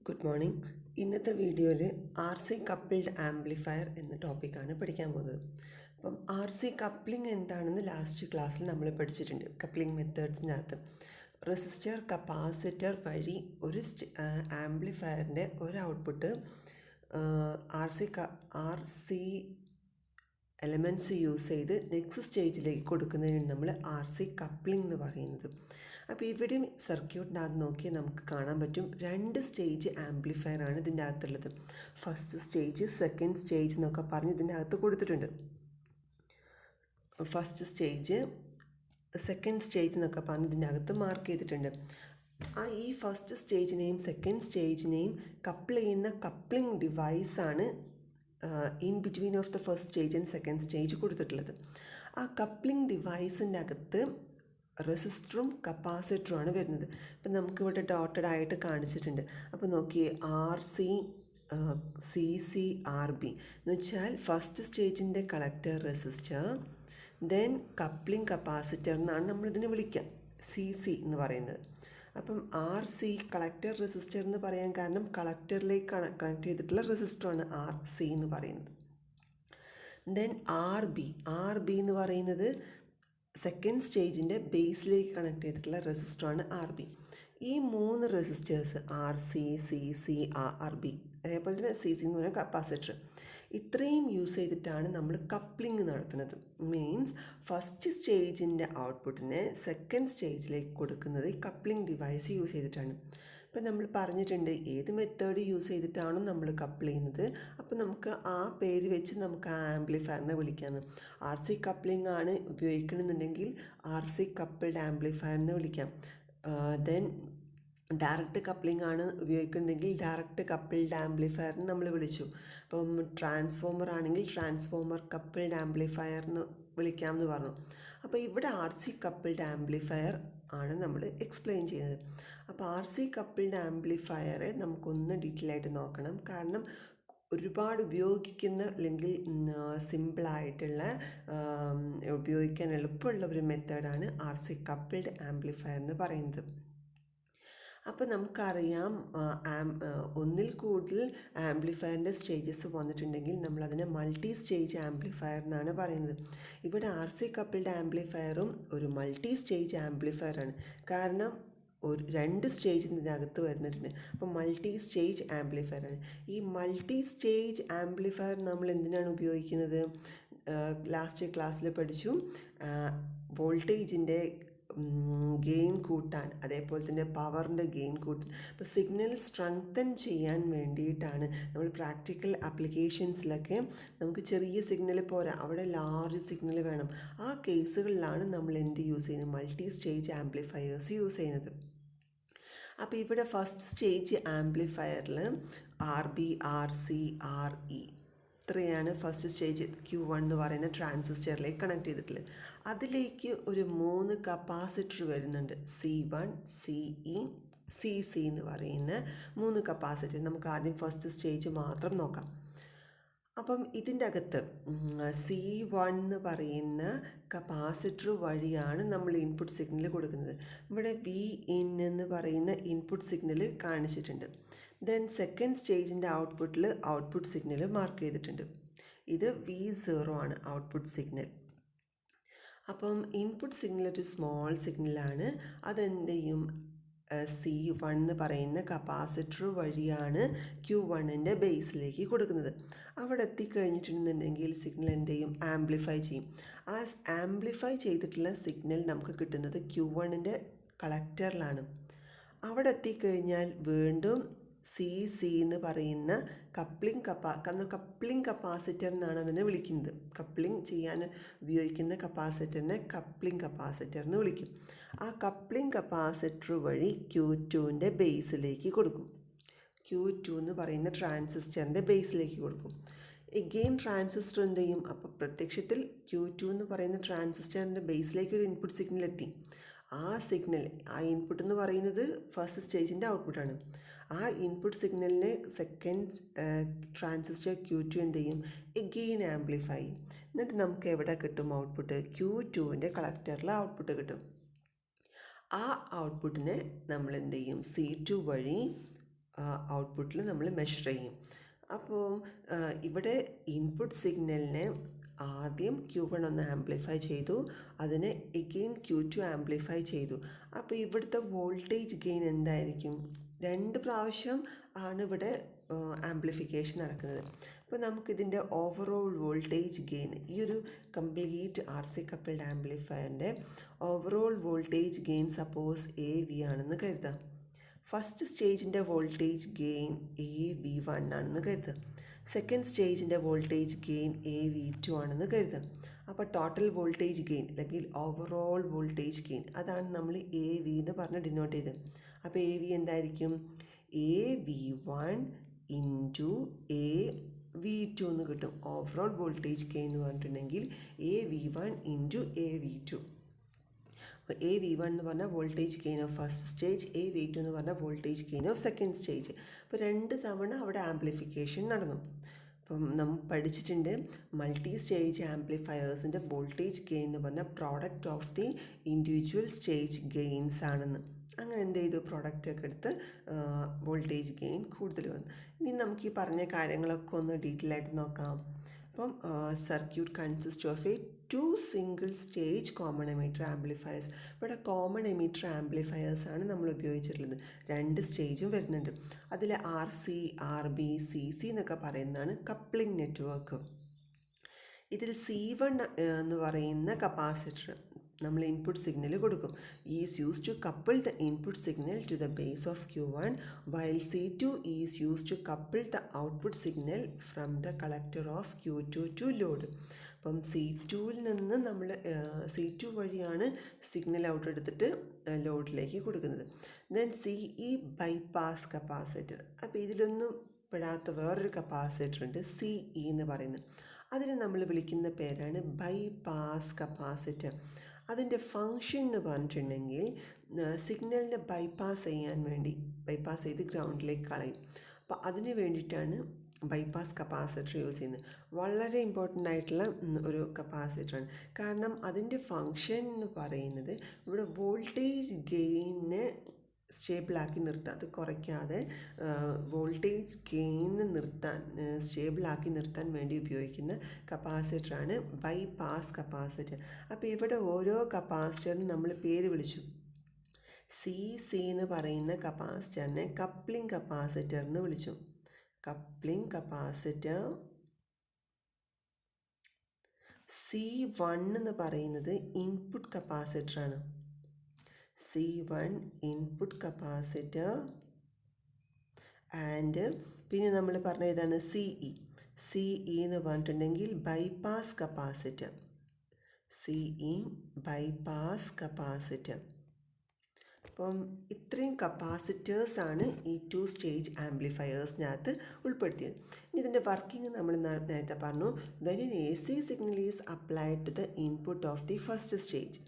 Good morning. ഇന്നത്തെ വീഡിയോയിൽ R C coupled amplifier എന്ന ടോപ്പിക്കാണ് പഠിക്കാൻ പോകുന്നത്. അപ്പം ആർ സി കപ്ലിംഗ് എന്താണെന്ന് ലാസ്റ്റ് ക്ലാസ്സിൽ നമ്മൾ പഠിച്ചിട്ടുണ്ട്. കപ്ലിംഗ് മെത്തേഡ്സിനകത്ത് റെസിസ്റ്റർ കപ്പാസിറ്റർ വഴി ഒരു ആംപ്ലിഫയറിൻ്റെ ഒരു output R C elements use ചെയ്ത് നെക്സ്റ്റ് സ്റ്റേജിലേക്ക് കൊടുക്കുന്നതിന് നമ്മൾ ആർ സി കപ്ലിംഗ് എന്ന് പറയുന്നത്. അപ്പോൾ ഇവിടെ സർക്യൂട്ടിനകത്ത് നോക്കിയാൽ നമുക്ക് കാണാൻ പറ്റും, രണ്ട് സ്റ്റേജ് ആംപ്ലിഫയർ ആണ് ഇതിൻ്റെ അകത്തുള്ളത്. ഫസ്റ്റ് സ്റ്റേജ്, സെക്കൻഡ് സ്റ്റേജ് എന്നൊക്കെ പറഞ്ഞ് ഇതിൻ്റെ അകത്ത് കൊടുത്തിട്ടുണ്ട്. ഫസ്റ്റ് സ്റ്റേജ്, സെക്കൻഡ് സ്റ്റേജ് എന്നൊക്കെ പറഞ്ഞ് ഇതിൻ്റെ അകത്ത് മാർക്ക് ചെയ്തിട്ടുണ്ട്. ഈ ഫസ്റ്റ് സ്റ്റേജിനെയും സെക്കൻഡ് സ്റ്റേജിനെയും കപ്പിൾ ചെയ്യുന്ന കപ്ലിംഗ് ഡിവൈസാണ് in between of the first stage and second stage കൊടുത്തിട്ടുള്ളത്. ആ കപ്ലിംഗ് ഡിവൈസിൻ്റെ അകത്ത് റെസിസ്റ്ററും കപ്പാസിറ്ററും ആണ് വരുന്നത്. ഇപ്പം നമുക്കിവിടെ ഡോട്ടഡ് ആയിട്ട് കാണിച്ചിട്ടുണ്ട്. അപ്പോൾ നോക്കിയേ, R C C C R B എന്ന് വെച്ചാൽ ഫസ്റ്റ് സ്റ്റേജിൻ്റെ collector resistor, then coupling capacitor എന്നാണ് നമ്മളിതിനെ വിളിക്കുക, സി സി എന്ന് പറയുന്നത്. അപ്പം ആർ സി കളക്ടർ റെസിസ്റ്റർ എന്ന് പറയാൻ കാരണം കളക്ടറിലേക്ക് കണക്ട് ചെയ്തിട്ടുള്ള റെസിസ്റ്ററാണ് ആർ സി എന്ന് പറയുന്നത്. ദെൻ ആർ ബി എന്ന് പറയുന്നത് സെക്കൻഡ് സ്റ്റേജിൻ്റെ ബേസിലേക്ക് കണക്ട് ചെയ്തിട്ടുള്ള റെസിസ്റ്ററാണ് ആർ ബി. ഈ മൂന്ന് resistors R C, C C, R B, അതേപോലെ തന്നെ സി സി എന്ന് പറയുന്ന കപ്പാസിറ്റർ, ഇത്രയും യൂസ് ചെയ്തിട്ടാണ് നമ്മൾ കപ്ലിംഗ് നടത്തുന്നത്. മീൻസ് ഫസ്റ്റ് സ്റ്റേജിൻ്റെ ഔട്ട്പുട്ടിനെ സെക്കൻഡ് സ്റ്റേജിലേക്ക് കൊടുക്കുന്നത് ഈ കപ്ലിംഗ് ഡിവൈസ് യൂസ് ചെയ്തിട്ടാണ്. ഇപ്പം നമ്മൾ പറഞ്ഞിട്ടുണ്ട് ഏത് മെത്തേഡ് യൂസ് ചെയ്തിട്ടാണോ നമ്മൾ കപ്പിൾ ചെയ്യുന്നത്, അപ്പോൾ നമുക്ക് ആ പേര് വെച്ച് നമുക്ക് ആ ആംപ്ലിഫയറിനെ വിളിക്കാമെന്ന്. ആർ സി കപ്ലിംഗ് ആണ് ഉപയോഗിക്കണമെന്നുണ്ടെങ്കിൽ ആർ സി കപ്പിൾഡ് ആംപ്ലിഫയറിനെ വിളിക്കാം. ദെൻ ഡയറക്റ്റ് കപ്ലിംഗ് ആണ് ഉപയോഗിക്കുന്നുണ്ടെങ്കിൽ ഡയറക്റ്റ് കപ്പിൾഡ് ആംപ്ലിഫയറിന് നമ്മൾ വിളിച്ചു. അപ്പം ട്രാൻസ്ഫോമർ ആണെങ്കിൽ ട്രാൻസ്ഫോമർ കപ്പിൾഡ് ആംപ്ലിഫയർ എന്ന് വിളിക്കാമെന്ന് പറഞ്ഞു. അപ്പോൾ ഇവിടെ ആർ സി കപ്പിൾഡ് ആംപ്ലിഫയർ ആണ് നമ്മൾ എക്സ്പ്ലെയിൻ ചെയ്യുന്നത്. അപ്പോൾ ആർ സി കപ്പിൾഡ് ആംപ്ലിഫയറെ നമുക്കൊന്ന് ഡീറ്റെയിൽ ആയിട്ട് നോക്കണം. കാരണം ഒരുപാട് ഉപയോഗിക്കുന്ന അല്ലെങ്കിൽ സിമ്പിളായിട്ടുള്ള ഉപയോഗിക്കാൻ എളുപ്പമുള്ള ഒരു മെത്തേഡാണ് ആർ സി കപ്പിൾഡ് ആംപ്ലിഫയർ എന്ന് പറയുന്നത്. അപ്പോൾ നമുക്കറിയാം, ഒന്നിൽ കൂടുതൽ ആംപ്ലിഫയറിൻ്റെ സ്റ്റേജസ് വന്നിട്ടുണ്ടെങ്കിൽ നമ്മളതിനെ മൾട്ടി സ്റ്റേജ് ആംപ്ലിഫയർ എന്നാണ് പറയുന്നത്. ഇവിടെ ആർ സി കപ്പിൾഡ് ആംപ്ലിഫയറും ഒരു മൾട്ടി സ്റ്റേജ് ആംപ്ലിഫയറാണ്. കാരണം രണ്ട് സ്റ്റേജ് ഇതിനകത്ത് വരുന്നിട്ടുണ്ട്. അപ്പോൾ മൾട്ടി സ്റ്റേജ് ആംപ്ലിഫയറാണ്. ഈ മൾട്ടി സ്റ്റേജ് ആംപ്ലിഫയർ നമ്മൾ എന്തിനാണ് ഉപയോഗിക്കുന്നത്? ലാസ്റ്റ് ക്ലാസ്സിൽ പഠിച്ചു, വോൾട്ടേജിൻ്റെ ഗെയിൻ കൂട്ടാൻ, അതേപോലെ തന്നെ പവറിൻ്റെ ഗെയിൻ കൂട്ടാൻ. അപ്പോൾ സിഗ്നൽ സ്ട്രെങ്തൻ ചെയ്യാൻ വേണ്ടിയിട്ടാണ് നമ്മൾ പ്രാക്ടിക്കൽ ആപ്ലിക്കേഷൻസിലൊക്കെ നമുക്ക് ചെറിയ സിഗ്നൽ പോരാ, അവിടെ ലാർജ് സിഗ്നൽ വേണം. ആ കേസുകളിലാണ് നമ്മൾ എന്ത് യൂസ് ചെയ്യുന്നത്? മൾട്ടി സ്റ്റേജ് ആംപ്ലിഫയേഴ്സ് യൂസ് ചെയ്യുന്നത്. അപ്പോൾ ഇവിടെ ഫസ്റ്റ് സ്റ്റേജ് ആംപ്ലിഫയറിൽ R B, R C, R E, ഇത്രയാണ് ഫസ്റ്റ് സ്റ്റേജ് Q1 എന്ന് പറയുന്ന ട്രാൻസിസ്റ്ററിലേക്ക് കണക്ട് ചെയ്തിട്ടുള്ളത്. അതിലേക്ക് ഒരു 3 കപ്പാസിറ്റർ വരുന്നുണ്ട്, C1, CE, CC എന്ന് പറയുന്ന 3 കപ്പാസിറ്റർ. നമുക്ക് ആദ്യം ഫസ്റ്റ് സ്റ്റേജ് മാത്രം നോക്കാം. അപ്പം ഇതിൻ്റെ അകത്ത് C1 എന്ന് പറയുന്ന കപ്പാസിറ്റർ വഴിയാണ് നമ്മൾ ഇൻപുട്ട് സിഗ്നൽ കൊടുക്കുന്നത്. ഇവിടെ Vin എന്ന് പറയുന്ന ഇൻപുട്ട് സിഗ്നൽ കാണിച്ചിട്ടുണ്ട്. ദെൻ സെക്കൻഡ് സ്റ്റേജിൻ്റെ ഔട്ട്പുട്ടിൽ ഔട്ട്പുട്ട് സിഗ്നൽ മാർക്ക് ചെയ്തിട്ടുണ്ട്. ഇത് V0 ആണ് ഔട്ട്പുട്ട് സിഗ്നൽ. അപ്പം ഇൻപുട്ട് സിഗ്നൽ ഒരു സ്മോൾ സിഗ്നലാണ്. അതെന്ത് ചെയ്യും? C1 എന്ന് പറയുന്ന കപ്പാസിറ്റർ വഴിയാണ് Q1ൻ്റെ ബേസിലേക്ക് കൊടുക്കുന്നത്. അവിടെ എത്തിക്കഴിഞ്ഞിട്ടുണ്ടെന്നുണ്ടെങ്കിൽ സിഗ്നൽ എന്ത് ചെയ്യും? ആംപ്ലിഫൈ ചെയ്യും. ആ ആംപ്ലിഫൈ ചെയ്തിട്ടുള്ള സിഗ്നൽ നമുക്ക് കിട്ടുന്നത് Q1ൻ്റെ കളക്ടറിലാണ്. അവിടെ എത്തിക്കഴിഞ്ഞാൽ വീണ്ടും CC എന്ന് പറയുന്ന കപ്ലിംഗ് കപ്പാസിറ്റർ എന്നാണ് അതിനെ വിളിക്കുന്നത്. കപ്ലിംഗ് ചെയ്യാൻ ഉപയോഗിക്കുന്ന കപ്പാസിറ്ററിനെ കപ്ലിംഗ് കപ്പാസിറ്റർ എന്ന് വിളിക്കും. ആ കപ്ലിംഗ് കപ്പാസിറ്റർ വഴി Q2ൻ്റെ ബേസിലേക്ക് കൊടുക്കും. Q2 എന്ന് പറയുന്ന ട്രാൻസിസ്റ്ററിൻ്റെ ബേസിലേക്ക് കൊടുക്കും. എഗെയിൻ ട്രാൻസിസ്റ്റർ എന്ത് ചെയ്യും? അപ്പോൾ പ്രത്യക്ഷത്തിൽ Q2 എന്ന് പറയുന്ന ട്രാൻസിസ്റ്ററിൻ്റെ ബേസിലേക്ക് ഒരു ഇൻപുട്ട് സിഗ്നൽ എത്തി. ആ സിഗ്നൽ, ആ ഇൻപുട്ട് എന്ന് പറയുന്നത് ഫസ്റ്റ് സ്റ്റേജിൻ്റെ ഔട്ട്പുട്ടാണ്. ആ ഇൻപുട്ട് സിഗ്നലിനെ സെക്കൻഡ് ട്രാൻസിസ്റ്റർ Q2 എന്ത് ചെയ്യും? Again amplify. എന്നിട്ട് നമുക്ക് എവിടെ കിട്ടും ഔട്ട്പുട്ട്? Q2ൻ്റെ കളക്ടറിൽ ഔട്ട്പുട്ട് കിട്ടും. ആ ഔട്ട്പുട്ടിനെ നമ്മൾ എന്ത് ചെയ്യും? C2 വഴി ഔട്ട്പുട്ടിൽ നമ്മൾ മെഷർ ചെയ്യും. അപ്പോൾ ഇവിടെ ഇൻപുട്ട് സിഗ്നലിനെ ആദ്യം Q1 ഒന്ന് ആംപ്ലിഫൈ ചെയ്തു, അതിനെ എഗെയിൻ Q2 ആംപ്ലിഫൈ ചെയ്തു. അപ്പോൾ ഇവിടുത്തെ വോൾട്ടേജ് ഗെയിൻ എന്തായിരിക്കും? 2 പ്രാവശ്യം ആണ് ഇവിടെ ആംപ്ലിഫിക്കേഷൻ നടക്കുന്നത്. അപ്പോൾ നമുക്കിതിൻ്റെ ഓവറോൾ വോൾട്ടേജ് ഗെയിൻ, ഈ ഒരു കംപ്ലീറ്റ് RC കപ്പിൾഡ് ആംപ്ലിഫയറിൻ്റെ overall voltage gain suppose AV ആണെന്ന് കരുതാം. ഫസ്റ്റ് സ്റ്റേജിൻ്റെ വോൾട്ടേജ് ഗെയിൻ AV1 ആണെന്ന് കരുതാം. സെക്കൻഡ് സ്റ്റേജിൻ്റെ വോൾട്ടേജ് ഗെയിൻ AV2 ആണെന്ന് കരുതാം. അപ്പോൾ ടോട്ടൽ വോൾട്ടേജ് ഗെയിൻ അല്ലെങ്കിൽ ഓവറോൾ വോൾട്ടേജ് ഗെയിൻ അതാണ് നമ്മൾ AV എന്ന് പറഞ്ഞ് ഡിനോട്ട് ചെയ്തത്. അപ്പോൾ AV എന്തായിരിക്കും? AV1 ഇൻറ്റു AV2 എന്ന് കിട്ടും. ഓവറോൾ വോൾട്ടേജ് ഗെയിൻ എന്ന് പറഞ്ഞിട്ടുണ്ടെങ്കിൽ AV1 ഇൻറ്റു AV2. അപ്പോൾ AV1 എന്ന് പറഞ്ഞാൽ voltage gain of first stage, AV2 എന്ന് പറഞ്ഞാൽ voltage gain of second stage. അപ്പോൾ 2 തവണ അവിടെ ആംപ്ലിഫിക്കേഷൻ നടന്നു. അപ്പം നമ്മൾ പഠിച്ചിട്ടുണ്ട് മൾട്ടി സ്റ്റേജ് ആംപ്ലിഫയേഴ്സിൻ്റെ വോൾട്ടേജ് ഗെയിൻ എന്ന് പറഞ്ഞാൽ product of the individual stage gains ആണെന്ന്. അങ്ങനെ എന്ത് ചെയ്തു? പ്രോഡക്റ്റൊക്കെ എടുത്ത് വോൾട്ടേജ് ഗെയിൻ കൂടുതൽ വന്നു. ഇനി നമുക്ക് ഈ പറഞ്ഞ കാര്യങ്ങളൊക്കെ ഒന്ന് ഡീറ്റെയിൽ ആയിട്ട് നോക്കാം. അപ്പം circuit consist of 2 single stage common emitter amplifiers. ഇവിടെ കോമൺ എമിറ്റർ ആംപ്ലിഫയേഴ്സ് ആണ് നമ്മൾ ഉപയോഗിച്ചിട്ടുള്ളത്. 2 സ്റ്റേജും വരുന്നുണ്ട്. അതിൽ RC, RB, CC എന്നൊക്കെ പറയുന്നതാണ് കപ്ലിംഗ് നെറ്റ്വർക്ക്. ഇതിൽ C1 എന്ന് പറയുന്ന കപ്പാസിറ്റർ നമ്മൾ ഇൻപുട്ട് സിഗ്നൽ കൊടുക്കും. Is use to couple the input signal to the base of Q1 while C2 is use to couple the output signal from the collector of Q2 to load. അപ്പം C2വിൽ നിന്ന് നമ്മൾ C2 വഴിയാണ് signal out എടുത്തിട്ട് ലോഡിലേക്ക് കൊടുക്കുന്നത്. Then CE bypass capacitor. അപ്പോൾ ഇതിലൊന്നും പെടാത്ത വേറൊരു കപ്പാസിറ്റർ ഉണ്ട്, CE എന്ന് പറയുന്നത്. അതിന് നമ്മൾ വിളിക്കുന്ന പേരാണ് ബൈപ്പാസ് കപ്പാസിറ്റർ. അതിൻ്റെ ഫങ്ഷൻ എന്ന് പറഞ്ഞിട്ടുണ്ടെങ്കിൽ സിഗ്നലിനെ ബൈപ്പാസ് ചെയ്യാൻ വേണ്ടി, ബൈപ്പാസ് ചെയ്ത് ഗ്രൗണ്ടിലേക്ക് കളയും. അപ്പോൾ അതിന് വേണ്ടിയിട്ടാണ് ബൈപ്പാസ് കപ്പാസിറ്റർ യൂസ് ചെയ്യുന്നത്. വളരെ ഇമ്പോർട്ടൻ്റ് ആയിട്ടുള്ള ഒരു കപ്പാസിറ്ററാണ്. കാരണം അതിൻ്റെ ഫങ്ഷൻ എന്ന് പറയുന്നത് ഇവിടെ വോൾട്ടേജ് ഗെയിനെ സ്റ്റേബിളാക്കി നിർത്താൻ, അത് കുറയ്ക്കാതെ വോൾട്ടേജ് ഗെയിന് നിർത്താൻ, സ്റ്റേബിളാക്കി നിർത്താൻ വേണ്ടി ഉപയോഗിക്കുന്ന കപ്പാസിറ്ററാണ് ബൈപാസ് കപ്പാസിറ്റർ. അപ്പോൾ ഇവിടെ ഓരോ കപ്പാസിറ്ററിനും നമ്മൾ പേര് വിളിച്ചു. CC എന്ന് പറയുന്ന കപ്പാസിറ്ററിനെ കപ്ലിംഗ് കപ്പാസിറ്റർ എന്ന് വിളിച്ചു. Coupling capacitor. C1 എന്ന് പറയുന്നത് ഇൻപുട്ട് കപ്പാസിറ്ററാണ്. C1 input capacitor. ആൻഡ് പിന്നെ നമ്മൾ പറഞ്ഞ ഇതാണ് CE എന്ന് പറഞ്ഞിട്ടുണ്ടെങ്കിൽ bypass capacitor. CE bypass capacitor. അപ്പം ഇത്രയും കപ്പാസിറ്റേഴ്സാണ് ഈ 2 സ്റ്റേജ് ആംപ്ലിഫയേഴ്സിനകത്ത് ഉൾപ്പെടുത്തിയത്. ഇനി ഇതിൻ്റെ വർക്കിംഗ് നമ്മൾ നേരത്തെ പറഞ്ഞു. When an AC signal is applied to the input of the first stage,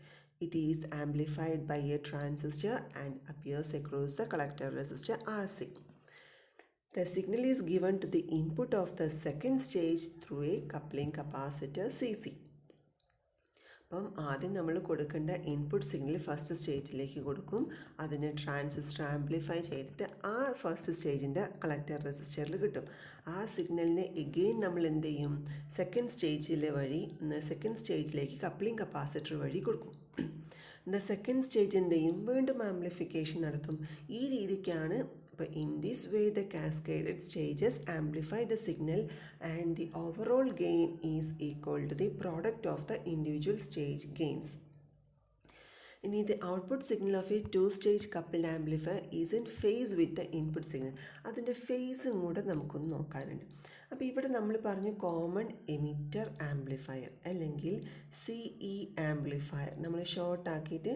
it is amplified by a transistor and appears across the collector resistor RC. The signal is given to the input of the second stage through a coupling capacitor CC. അപ്പം ആദ്യം നമ്മൾ കൊടുക്കേണ്ട input signal first സ്റ്റേജിലേക്ക് കൊടുക്കും. അതിനെ transistor amplify ചെയ്തിട്ട് ആ first സ്റ്റേജിൻ്റെ കളക്ടർ റെസിസ്റ്ററിൽ കിട്ടും. ആ സിഗ്നലിനെ എഗെയിൻ നമ്മൾ എന്ത് ചെയ്യും? സെക്കൻഡ് സ്റ്റേജിലേക്ക് കപ്ലിംഗ് കപ്പാസിറ്റർ വഴി കൊടുക്കും. സെക്കൻഡ് സ്റ്റേജ് എന്ത് ചെയ്യും? വീണ്ടും ആംപ്ലിഫിക്കേഷൻ നടത്തും. ഈ രീതിക്കാണ്. അപ്പോൾ in this way the cascaded stages amplify the signal and the overall gain is equal to the product of the individual stage gains. ഇനി the output signal of a 2-stage coupled amplifier is in phase with the input signal. അതിൻ്റെ ഫേസും കൂടെ നമുക്കൊന്ന് നോക്കാനുണ്ട്. അപ്പോൾ ഇവിടെ നമ്മൾ പറഞ്ഞു common emitter amplifier അല്ലെങ്കിൽ CE ആംപ്ലിഫയർ. നമ്മൾ ഷോർട്ട് ആക്കിയിട്ട്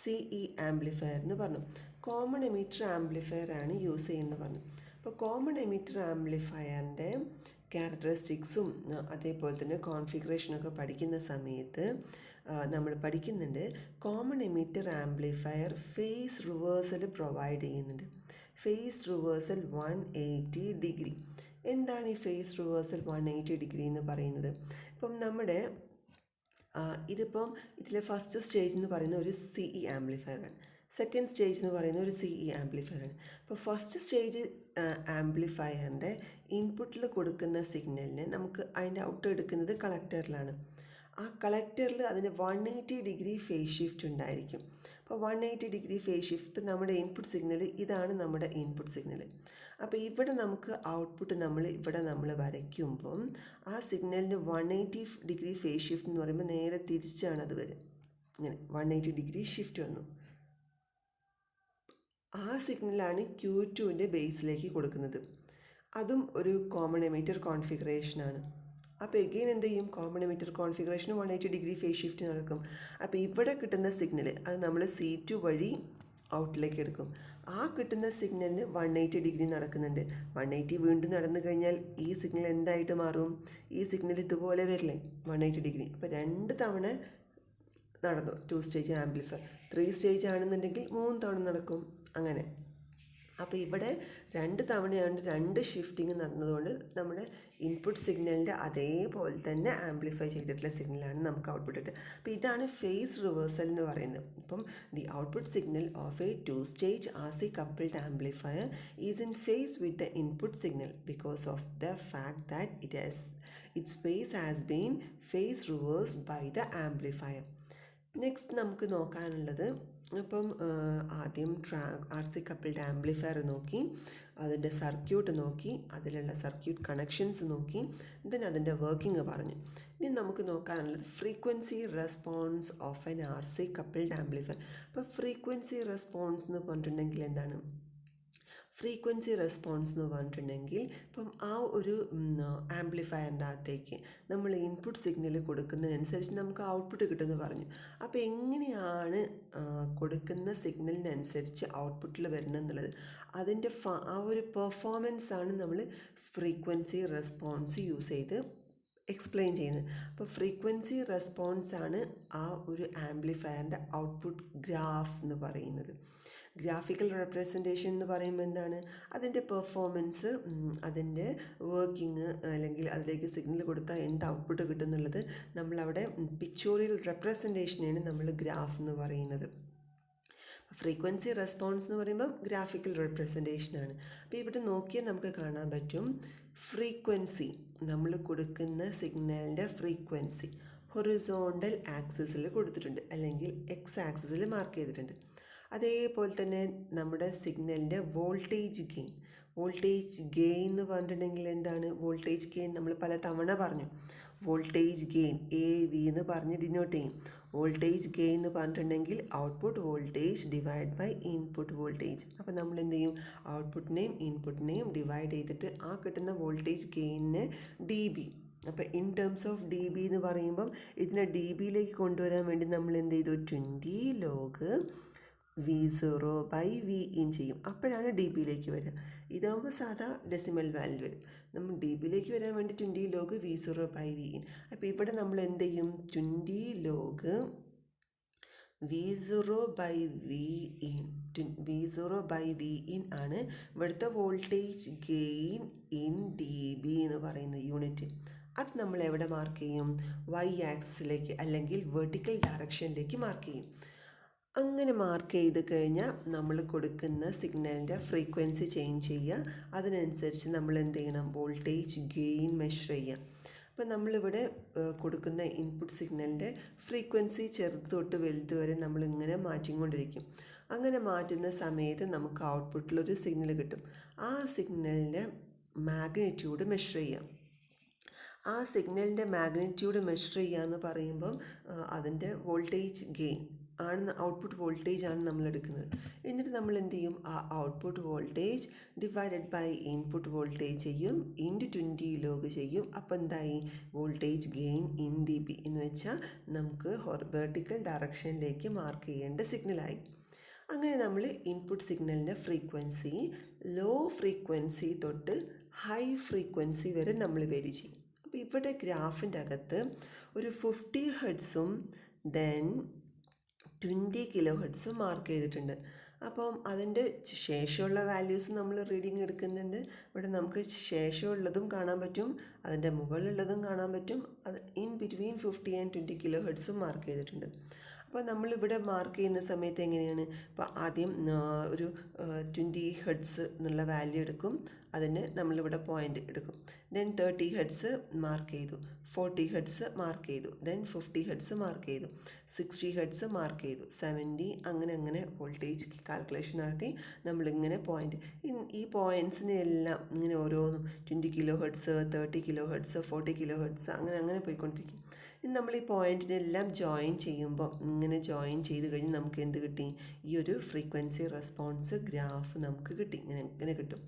CE ആംപ്ലിഫയർ എന്ന് പറഞ്ഞു. കോമൺ എമിറ്റർ ആംപ്ലിഫയർ ആണ് യൂസ് ചെയ്യുന്നത് പറഞ്ഞു. അപ്പോൾ കോമൺ എമിറ്റർ ആംപ്ലിഫയറിൻ്റെ ക്യാരക്ടറിസ്റ്റിക്സും അതേപോലെ തന്നെ കോൺഫിഗറേഷനൊക്കെ പഠിക്കുന്ന സമയത്ത് നമ്മൾ പഠിക്കുന്നുണ്ട്. Common emitter amplifier phase reversal provide ചെയ്യുന്നുണ്ട്. Phase reversal 180 degree. എന്താണ് ഈ ഫേസ് റിവേഴ്സൽ 180 ഡിഗ്രി എന്ന് പറയുന്നത്? ഇപ്പം ഇതിലെ ഫസ്റ്റ് സ്റ്റേജ് എന്ന് പറയുന്ന ഒരു CE ആംപ്ലിഫയറാണ്. സെക്കൻഡ് സ്റ്റേജ് എന്ന് പറയുന്നത് ഒരു CE ആംപ്ലിഫയറാണ്. അപ്പോൾ ഫസ്റ്റ് സ്റ്റേജ് ആംപ്ലിഫയറിൻ്റെ ഇൻപുട്ടിൽ കൊടുക്കുന്ന സിഗ്നലിനെ നമുക്ക് അതിൻ്റെ ഔട്ട് എടുക്കുന്നത് കളക്ടറിലാണ്. ആ കളക്ടറിൽ അതിന് 180 ഫേസ് ഷിഫ്റ്റ് ഉണ്ടായിരിക്കും. അപ്പോൾ 180 ഫേസ് ഷിഫ്റ്റ്, ഇപ്പം നമ്മുടെ ഇൻപുട്ട് സിഗ്നൽ ഇതാണ് നമ്മുടെ ഇൻപുട്ട് സിഗ്നൽ. അപ്പോൾ ഇവിടെ നമുക്ക് ഔട്ട്പുട്ട് നമ്മൾ വരയ്ക്കുമ്പം ആ സിഗ്നലിന് 180 ഫേസ് ഷിഫ്റ്റ് എന്ന് പറയുമ്പോൾ നേരെ തിരിച്ചാണ് അത് വരും. ഇങ്ങനെ 180 ഷിഫ്റ്റ് വന്നു. ആ സിഗ്നലാണ് Q2ൻ്റെ ബേസിലേക്ക് കൊടുക്കുന്നത്. അതും ഒരു കോമൺ എമിറ്റർ കോൺഫിഗറേഷനാണ്. അപ്പോൾ എഗെയിൻ എന്ത് ചെയ്യും, കോമൺ എമിറ്റർ കോൺഫിഗറേഷന് 180 ഫേസ് ഷിഫ്റ്റ് നടക്കും. അപ്പോൾ ഇവിടെ കിട്ടുന്ന സിഗ്നൽ അത് നമ്മൾ C2 വഴി ഔട്ടിലേക്ക് എടുക്കും. ആ കിട്ടുന്ന സിഗ്നലിന് 180 നടക്കുന്നുണ്ട്. 180 വീണ്ടും നടന്നു കഴിഞ്ഞാൽ ഈ സിഗ്നൽ എന്തായിട്ട് മാറും, ഈ സിഗ്നൽ ഇതുപോലെ വരില്ലേ 180. അപ്പോൾ 2 തവണ നടന്നു 2 സ്റ്റേജ് ആംപ്ലിഫയർ. 3 സ്റ്റേജ് ആണെന്നുണ്ടെങ്കിൽ 3 തവണ നടക്കും, അങ്ങനെ. അപ്പോൾ ഇവിടെ 2 തവണയാണ് 2 ഷിഫ്റ്റിങ് നടന്നതുകൊണ്ട് നമ്മുടെ ഇൻപുട്ട് സിഗ്നലിൻ്റെ അതേപോലെ തന്നെ ആംപ്ലിഫൈ ചെയ്തിട്ടുള്ള സിഗ്നലാണ് നമുക്ക് ഔട്ട്പുട്ട് കിട്ടുക. അപ്പോൾ ഇതാണ് ഫേസ് റിവേഴ്സൽ എന്ന് പറയുന്നത്. ഇപ്പം the output signal of A 2 stage RC coupled amplifier is in phase with the input signal because of the fact that its phase has been phase reversed by the amplifier. Next നമുക്ക് നോക്കാനുള്ളത്, ഇപ്പം ആദ്യം RC coupled amplifier നോക്കി, അതിൻ്റെ circuit നോക്കി, അതിലുള്ള circuit connections നോക്കി, then അതിൻ്റെ working പറഞ്ഞു. ഇനി നമുക്ക് നോക്കാനുള്ളത് frequency response of an RC coupled amplifier. അപ്പോൾ ഫ്രീക്വൻസി റെസ്പോൺസ് എന്ന് പറഞ്ഞിട്ടുണ്ടെങ്കിൽ എന്താണ്? ഫ്രീക്വൻസി റെസ്പോൺസ് എന്ന് പറഞ്ഞിട്ടുണ്ടെങ്കിൽ ഇപ്പം ആ ഒരു ആംപ്ലിഫയറിൻ്റെ അകത്തേക്ക് നമ്മൾ ഇൻപുട്ട് സിഗ്നൽ കൊടുക്കുന്നതിനനുസരിച്ച് നമുക്ക് ഔട്ട്പുട്ട് കിട്ടുമെന്ന് പറഞ്ഞു. അപ്പോൾ എങ്ങനെയാണ് കൊടുക്കുന്ന സിഗ്നലിനനുസരിച്ച് ഔട്ട്പുട്ടിൽ വരണമെന്നുള്ളത്, അതിൻ്റെ ആ ഒരു പെർഫോമൻസാണ് നമ്മൾ ഫ്രീക്വൻസി റെസ്പോൺസ് യൂസ് ചെയ്ത് എക്സ്പ്ലെയിൻ ചെയ്യുന്നത്. അപ്പോൾ ഫ്രീക്വൻസി റെസ്പോൺസാണ് ആ ഒരു ആംപ്ലിഫയറിൻ്റെ ഔട്ട്പുട്ട് ഗ്രാഫ് എന്ന് പറയുന്നത്. ഗ്രാഫിക്കൽ റെപ്രസെൻറ്റേഷൻ എന്ന് പറയുമ്പോൾ എന്താണ്, അതിൻ്റെ പെർഫോമൻസ്, അതിൻ്റെ വർക്കിംഗ്, അല്ലെങ്കിൽ അതിലേക്ക് സിഗ്നൽ കൊടുത്താൽ എന്ത് ഔട്ട്പുട്ട് കിട്ടുന്നുള്ളത് നമ്മളവിടെ പിക്ചോറിയൽ റെപ്രസെൻറ്റേഷനാണ് നമ്മൾ ഗ്രാഫ് എന്ന് പറയുന്നത്. ഫ്രീക്വൻസി റെസ്പോൺസ് എന്ന് പറയുമ്പോൾ ഗ്രാഫിക്കൽ റെപ്രസെൻറ്റേഷനാണ്. അപ്പോൾ ഇവിടെ നോക്കിയാൽ നമുക്ക് കാണാൻ പറ്റും, ഫ്രീക്വൻസി നമ്മൾ കൊടുക്കുന്ന സിഗ്നലിൻ്റെ ഫ്രീക്വൻസി ഹൊറിസോണ്ടൽ ആക്സിസിൽ കൊടുത്തിട്ടുണ്ട്, അല്ലെങ്കിൽ എക്സ് ആക്സിസിൽ മാർക്ക് ചെയ്തിട്ടുണ്ട്. അതേപോലെ തന്നെ നമ്മുടെ സിഗ്നലിൻ്റെ വോൾട്ടേജ് ഗെയിൻ എന്ന് പറഞ്ഞിട്ടുണ്ടെങ്കിൽ എന്താണ് വോൾട്ടേജ് ഗെയിൻ? നമ്മൾ പല തവണ പറഞ്ഞു, വോൾട്ടേജ് ഗെയിൻ AV എന്ന് പറഞ്ഞ് ഡിനോട്ട് ചെയ്യും. വോൾട്ടേജ് ഗെയിൻ എന്ന് പറഞ്ഞിട്ടുണ്ടെങ്കിൽ output voltage divide by input voltage. അപ്പോൾ നമ്മൾ എന്ത് ചെയ്യും, ഔട്ട്പുട്ടിനെയും ഇൻപുട്ടിനെയും ഡിവൈഡ് ചെയ്തിട്ട് ആ കിട്ടുന്ന വോൾട്ടേജ് ഗെയിനിനെ dB, അപ്പോൾ ഇൻ ടേംസ് ഓഫ് dB എന്ന് പറയുമ്പം ഇതിനെ dBയിലേക്ക് കൊണ്ടുവരാൻ വേണ്ടി നമ്മൾ എന്ത് ചെയ്തു, 20 log V0/Vin ചെയ്യും. അപ്പോഴാണ് dBയിലേക്ക് വരിക. ഇതാകുമ്പോൾ സാധാ ഡെസിമൽ വാല്യൂ വരും. നമ്മൾ dBയിലേക്ക് വരാൻ വേണ്ടി 20 log V0/Vin. അപ്പോൾ ഇവിടെ നമ്മൾ എന്ത് ചെയ്യും, 20 log V0/Vin ആണ് ഇവിടുത്തെ വോൾട്ടേജ് ഗെയിൻ ഇൻ dB എന്ന് പറയുന്ന യൂണിറ്റ്. അത് നമ്മൾ എവിടെ മാർക്ക് ചെയ്യും, Y ആക്സിസിലേക്ക് അല്ലെങ്കിൽ വെർട്ടിക്കൽ ഡയറക്ഷനിലേക്ക് മാർക്ക് ചെയ്യും. അങ്ങനെ മാർക്ക് ചെയ്ത് കഴിഞ്ഞാൽ നമ്മൾ കൊടുക്കുന്ന സിഗ്നലിൻ്റെ ഫ്രീക്വൻസി ചേഞ്ച് ചെയ്യുക. അതിനനുസരിച്ച് നമ്മൾ എന്ത് ചെയ്യണം, വോൾട്ടേജ് ഗെയിൻ മെഷർ ചെയ്യുക. അപ്പോൾ നമ്മളിവിടെ കൊടുക്കുന്ന ഇൻപുട്ട് സിഗ്നലിൻ്റെ ഫ്രീക്വൻസി ചെറുത് തൊട്ട് വലുത് വരെ നമ്മളിങ്ങനെ മാറ്റിക്കൊണ്ടിരിക്കും. അങ്ങനെ മാറ്റുന്ന സമയത്ത് നമുക്ക് ഔട്ട്പുട്ടിലൊരു സിഗ്നൽ കിട്ടും. ആ സിഗ്നലിൻ്റെ മാഗ്നിറ്റ്യൂഡ് മെഷർ ചെയ്യാം. ആ സിഗ്നലിൻ്റെ മാഗ്നിറ്റ്യൂഡ് മെഷർ ചെയ്യുക എന്ന് പറയുമ്പം അതിൻ്റെ വോൾട്ടേജ് ഗെയിൻ ആണ്, ഔട്ട്പുട്ട് വോൾട്ടേജ് ആണ് നമ്മൾ എടുക്കുന്നത്. എന്നിട്ട് നമ്മൾ എന്ത് ചെയ്യും, ആ output voltage divided by input voltage ചെയ്യും, ഇൻറ്റു 20 log ചെയ്യും. അപ്പോൾ എന്തായി, വോൾട്ടേജ് ഗെയിൻ ഇൻ dB എന്ന് വെച്ചാൽ നമുക്ക് വെർട്ടിക്കൽ ഡയറക്ഷനിലേക്ക് മാർക്ക് ചെയ്യേണ്ട സിഗ്നലായി. അങ്ങനെ നമ്മൾ ഇൻപുട്ട് സിഗ്നലിൻ്റെ ഫ്രീക്വൻസി ലോ ഫ്രീക്വൻസി തൊട്ട് ഹൈ ഫ്രീക്വൻസി വരെ നമ്മൾ വേരി ചെയ്യും. അപ്പോൾ ഇവിടെ ഗ്രാഫിൻ്റെ അകത്ത് ഒരു 50 ഹെർട്സും ദെൻ 20 kHz മാർക്ക് ചെയ്തിട്ടുണ്ട്. അപ്പം അതിൻ്റെ ശേഷമുള്ള വാല്യൂസ് നമ്മൾ റീഡിങ് എടുക്കുന്നുണ്ട്. ഇവിടെ നമുക്ക് ശേഷമുള്ളതും കാണാൻ പറ്റും, അതിൻ്റെ മുകളിലുള്ളതും കാണാൻ പറ്റും. അത് in between 50 and 20 kHz mark ചെയ്തിട്ടുണ്ട്. അപ്പോൾ നമ്മളിവിടെ മാർക്ക് ചെയ്യുന്ന സമയത്ത് എങ്ങനെയാണ്, ഇപ്പോൾ ആദ്യം ഒരു 20 ഹെർട്സ് എന്നുള്ള വാല്യൂ എടുക്കും, അതിന് നമ്മളിവിടെ പോയിൻ്റ് എടുക്കും. ദെൻ 30 ഹെർട്സ് മാർക്ക് ചെയ്തു, 40 ഹെർട്സ് മാർക്ക് ചെയ്തു, ദെൻ 50 ഹെർട്സ് മാർക്ക് ചെയ്തു, 60 ഹെർട്സ് മാർക്ക് ചെയ്തു, 70, അങ്ങനെ അങ്ങനെ വോൾട്ടേജ് കാൽക്കുലേഷൻ നടത്തി നമ്മളിങ്ങനെ പോയിൻ്റ്, ഈ പോയിൻറ്റ്സിനെ എല്ലാം ഇങ്ങനെ ഓരോന്നും 20 kilo hertz, 30 kilo hertz, 40 kilo hertz, അങ്ങനെ അങ്ങനെ പോയിക്കൊണ്ടിരിക്കും. ഇനി നമ്മൾ ഈ പോയിൻറ്റിനെല്ലാം ജോയിൻ ചെയ്യുമ്പോൾ, ഇങ്ങനെ ജോയിൻ ചെയ്ത് കഴിഞ്ഞ് നമുക്ക് എന്ത് കിട്ടി, ഈ ഒരു ഫ്രീക്വൻസി റെസ്പോൺസ് ഗ്രാഫ് നമുക്ക് കിട്ടി, ഇങ്ങനെ കിട്ടും.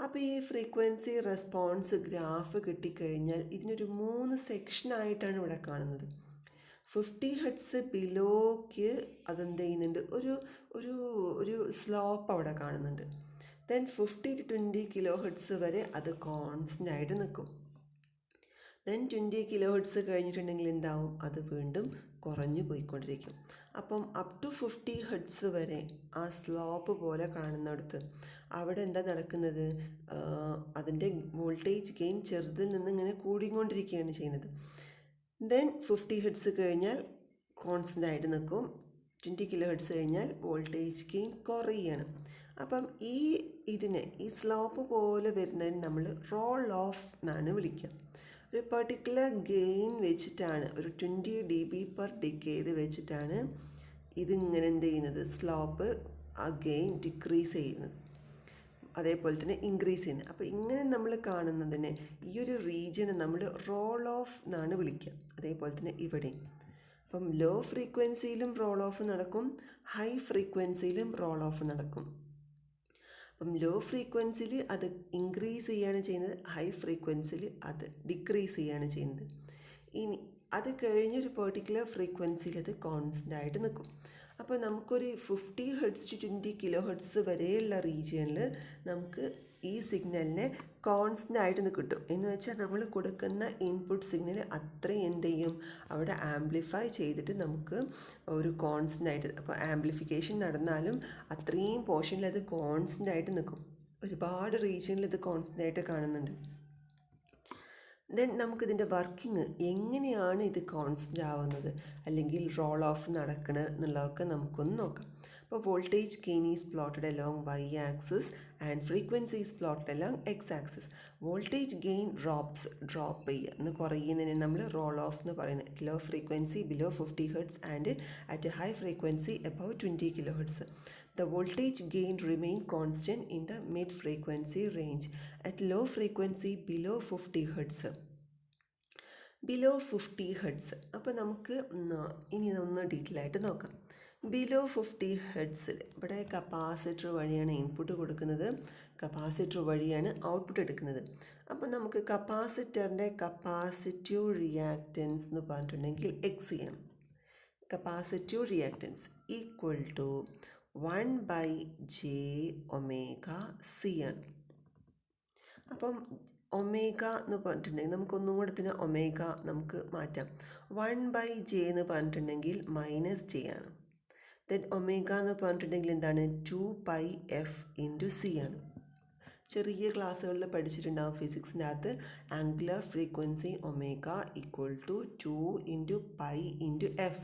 അപ്പോൾ ഈ ഫ്രീക്വൻസി റെസ്പോൺസ് ഗ്രാഫ് കിട്ടിക്കഴിഞ്ഞാൽ ഇതിനൊരു 3 സെക്ഷനായിട്ടാണ് ഇവിടെ കാണുന്നത്. 50 ഹെർട്സ് ബിലോക്ക് അതെന്ത് ചെയ്യുന്നുണ്ട്, ഒരു ഒരു ഒരു സ്ലോപ്പ് അവിടെ കാണുന്നുണ്ട്. ദെൻ 50 to 20 കിലോ ഹെർട്സ് വരെ അത് കോൺസ്റ്റൻ്റ് ആയിട്ട് നിൽക്കും. ദെൻ 20 കിലോ ഹെർട്സ് കഴിഞ്ഞിട്ടുണ്ടെങ്കിൽ എന്താവും, അത് വീണ്ടും കുറഞ്ഞു പോയിക്കൊണ്ടിരിക്കും. അപ്പം അപ് ടു 50 ഹെർട്സ് വരെ ആ സ്ലോപ്പ് പോലെ കാണുന്നിടത്ത് അവിടെ എന്താ നടക്കുന്നത്, അതിൻ്റെ വോൾട്ടേജ് ഗെയിൻ ചെറുതിൽ നിന്ന് ഇങ്ങനെ കൂടിക്കൊണ്ടിരിക്കുകയാണ് ചെയ്യുന്നത്. ദെൻ 50 ഹെർട്സ് കഴിഞ്ഞാൽ കോൺസ്റ്റൻ്റ് ആയിട്ട് നിൽക്കും, 20 കിലോ ഹെർട്സ് കഴിഞ്ഞാൽ വോൾട്ടേജ് ഗെയിൻ കുറയുകയാണ്. അപ്പം ഇതിനെ ഈ സ്ലോപ്പ് പോലെ വരുന്നതിന് നമ്മൾ റോൾ ഓഫ് എന്നാണ് വിളിക്കുക. ഒരു പെർട്ടിക്കുലർ ഗെയിൻ വെച്ചിട്ടാണ്, ഒരു 20 dB per decade വെച്ചിട്ടാണ് ഇതിങ്ങനെ എന്ത് ചെയ്യുന്നത്, സ്ലോപ്പ് ആ ഗെയിൻ ഡിക്രീസ് ചെയ്യുന്നത്, അതേപോലെ തന്നെ ഇൻക്രീസ് ചെയ്യുന്നത്. അപ്പോൾ ഇങ്ങനെ നമ്മൾ കാണുന്നതിനെ, ഈ ഒരു റീജിയനെ നമ്മൾ റോൾ ഓഫ് എന്നാണ് വിളിക്കുക. അതേപോലെ തന്നെ ഇവിടെയും. അപ്പം ലോ ഫ്രീക്വൻസിയിലും റോൾ ഓഫ് നടക്കും, ഹൈ ഫ്രീക്വൻസിയിലും റോൾ ഓഫ് നടക്കും. അപ്പം ലോ ഫ്രീക്വൻസിയിൽ അത് ഇൻക്രീസ് ചെയ്യുകയാണ് ചെയ്യുന്നത്, ഹൈ ഫ്രീക്വൻസിയിൽ അത് ഡിക്രീസ് ചെയ്യുകയാണ് ചെയ്യുന്നത്. ഇനി അത് കഴിഞ്ഞൊരു പെർട്ടിക്കുലർ ഫ്രീക്വൻസിയിൽ അത് കോൺസ്റ്റൻ്റ് ആയിട്ട് നിൽക്കും. അപ്പോൾ നമുക്കൊരു 50 ഹെർട്സ് ടു 20 കിലോ ഹെർട്സ് വരെയുള്ള റീജിയനിൽ നമുക്ക് ഈ സിഗ്നലിനെ കോൺസ്റ്റൻ്റ് ആയിട്ട് കിട്ടും. എന്ന് വെച്ചാൽ നമ്മൾ കൊടുക്കുന്ന ഇൻപുട്ട് സിഗ്നൽ അത്രയും എന്ത് ചെയ്യും, അവിടെ ആംപ്ലിഫൈ ചെയ്തിട്ട് നമുക്ക് ഒരു കോൺസ്റ്റൻ്റ് ആയിട്ട്, അപ്പോൾ ആംപ്ലിഫിക്കേഷൻ നടന്നാലും അത്രയും പോർഷനിൽ അത് കോൺസ്റ്റൻ്റ് ആയിട്ട് നിൽക്കും. ഒരുപാട് റീജിയനിൽ ഇത് കോൺസ്റ്റൻ്റ് ആയിട്ട് കാണുന്നുണ്ട്. ദെൻ നമുക്കിതിൻ്റെ വർക്കിംഗ് എങ്ങനെയാണ് ഇത് കോൺസ്റ്റൻ്റ് ആവുന്നത് അല്ലെങ്കിൽ റോൾ ഓഫ് നടക്കുന്നത് എന്നുള്ളതൊക്കെ നമുക്കൊന്ന് നോക്കാം. അപ്പോൾ voltage gain is plotted along Y axis and frequency is plotted along X axis. Voltage gain drop ചെയ്യുക എന്ന് കുറയുന്നതിന് നമ്മൾ റോൾ ഓഫ് എന്ന് പറയുന്നത്. Low frequency below 50 hertz and at high frequency above 20 kilohertz. The voltage gain remain constant in the mid frequency range at low frequency below 50 Hz. Below 50 hertz. അപ്പോൾ നമുക്ക് ഇനി ഒന്ന് ഡീറ്റെയിൽ ആയിട്ട് നോക്കാം. Below 50 ഹെർട്സിൽ ഇവിടെ capacitor വഴിയാണ് input കൊടുക്കുന്നത്, capacitor വഴിയാണ് ഔട്ട്പുട്ട് എടുക്കുന്നത്. അപ്പോൾ നമുക്ക് കപ്പാസിറ്ററിൻ്റെ കപ്പാസിറ്റീവ് റിയാക്റ്റൻസ് എന്ന് പറഞ്ഞിട്ടുണ്ടെങ്കിൽ എക്സ് ആണ്. Capacitive reactance equal to 1/j⍵c ആണ്. അപ്പം ഒമേഗ എന്ന് പറഞ്ഞിട്ടുണ്ടെങ്കിൽ നമുക്കൊന്നും കൂടെ തന്നെ ഒമേഗ നമുക്ക് മാറ്റാം. 1/j എന്ന് പറഞ്ഞിട്ടുണ്ടെങ്കിൽ -j ആണ്. ദെൻ ഒമേഗ എന്ന് പറഞ്ഞിട്ടുണ്ടെങ്കിൽ എന്താണ്, 2πf × c ആണ്. ചെറിയ ക്ലാസ്സുകളിൽ പഠിച്ചിട്ടുണ്ടാകും ഫിസിക്സിൻ്റെ അകത്ത്. Angular frequency omega equal to 2 × π × f.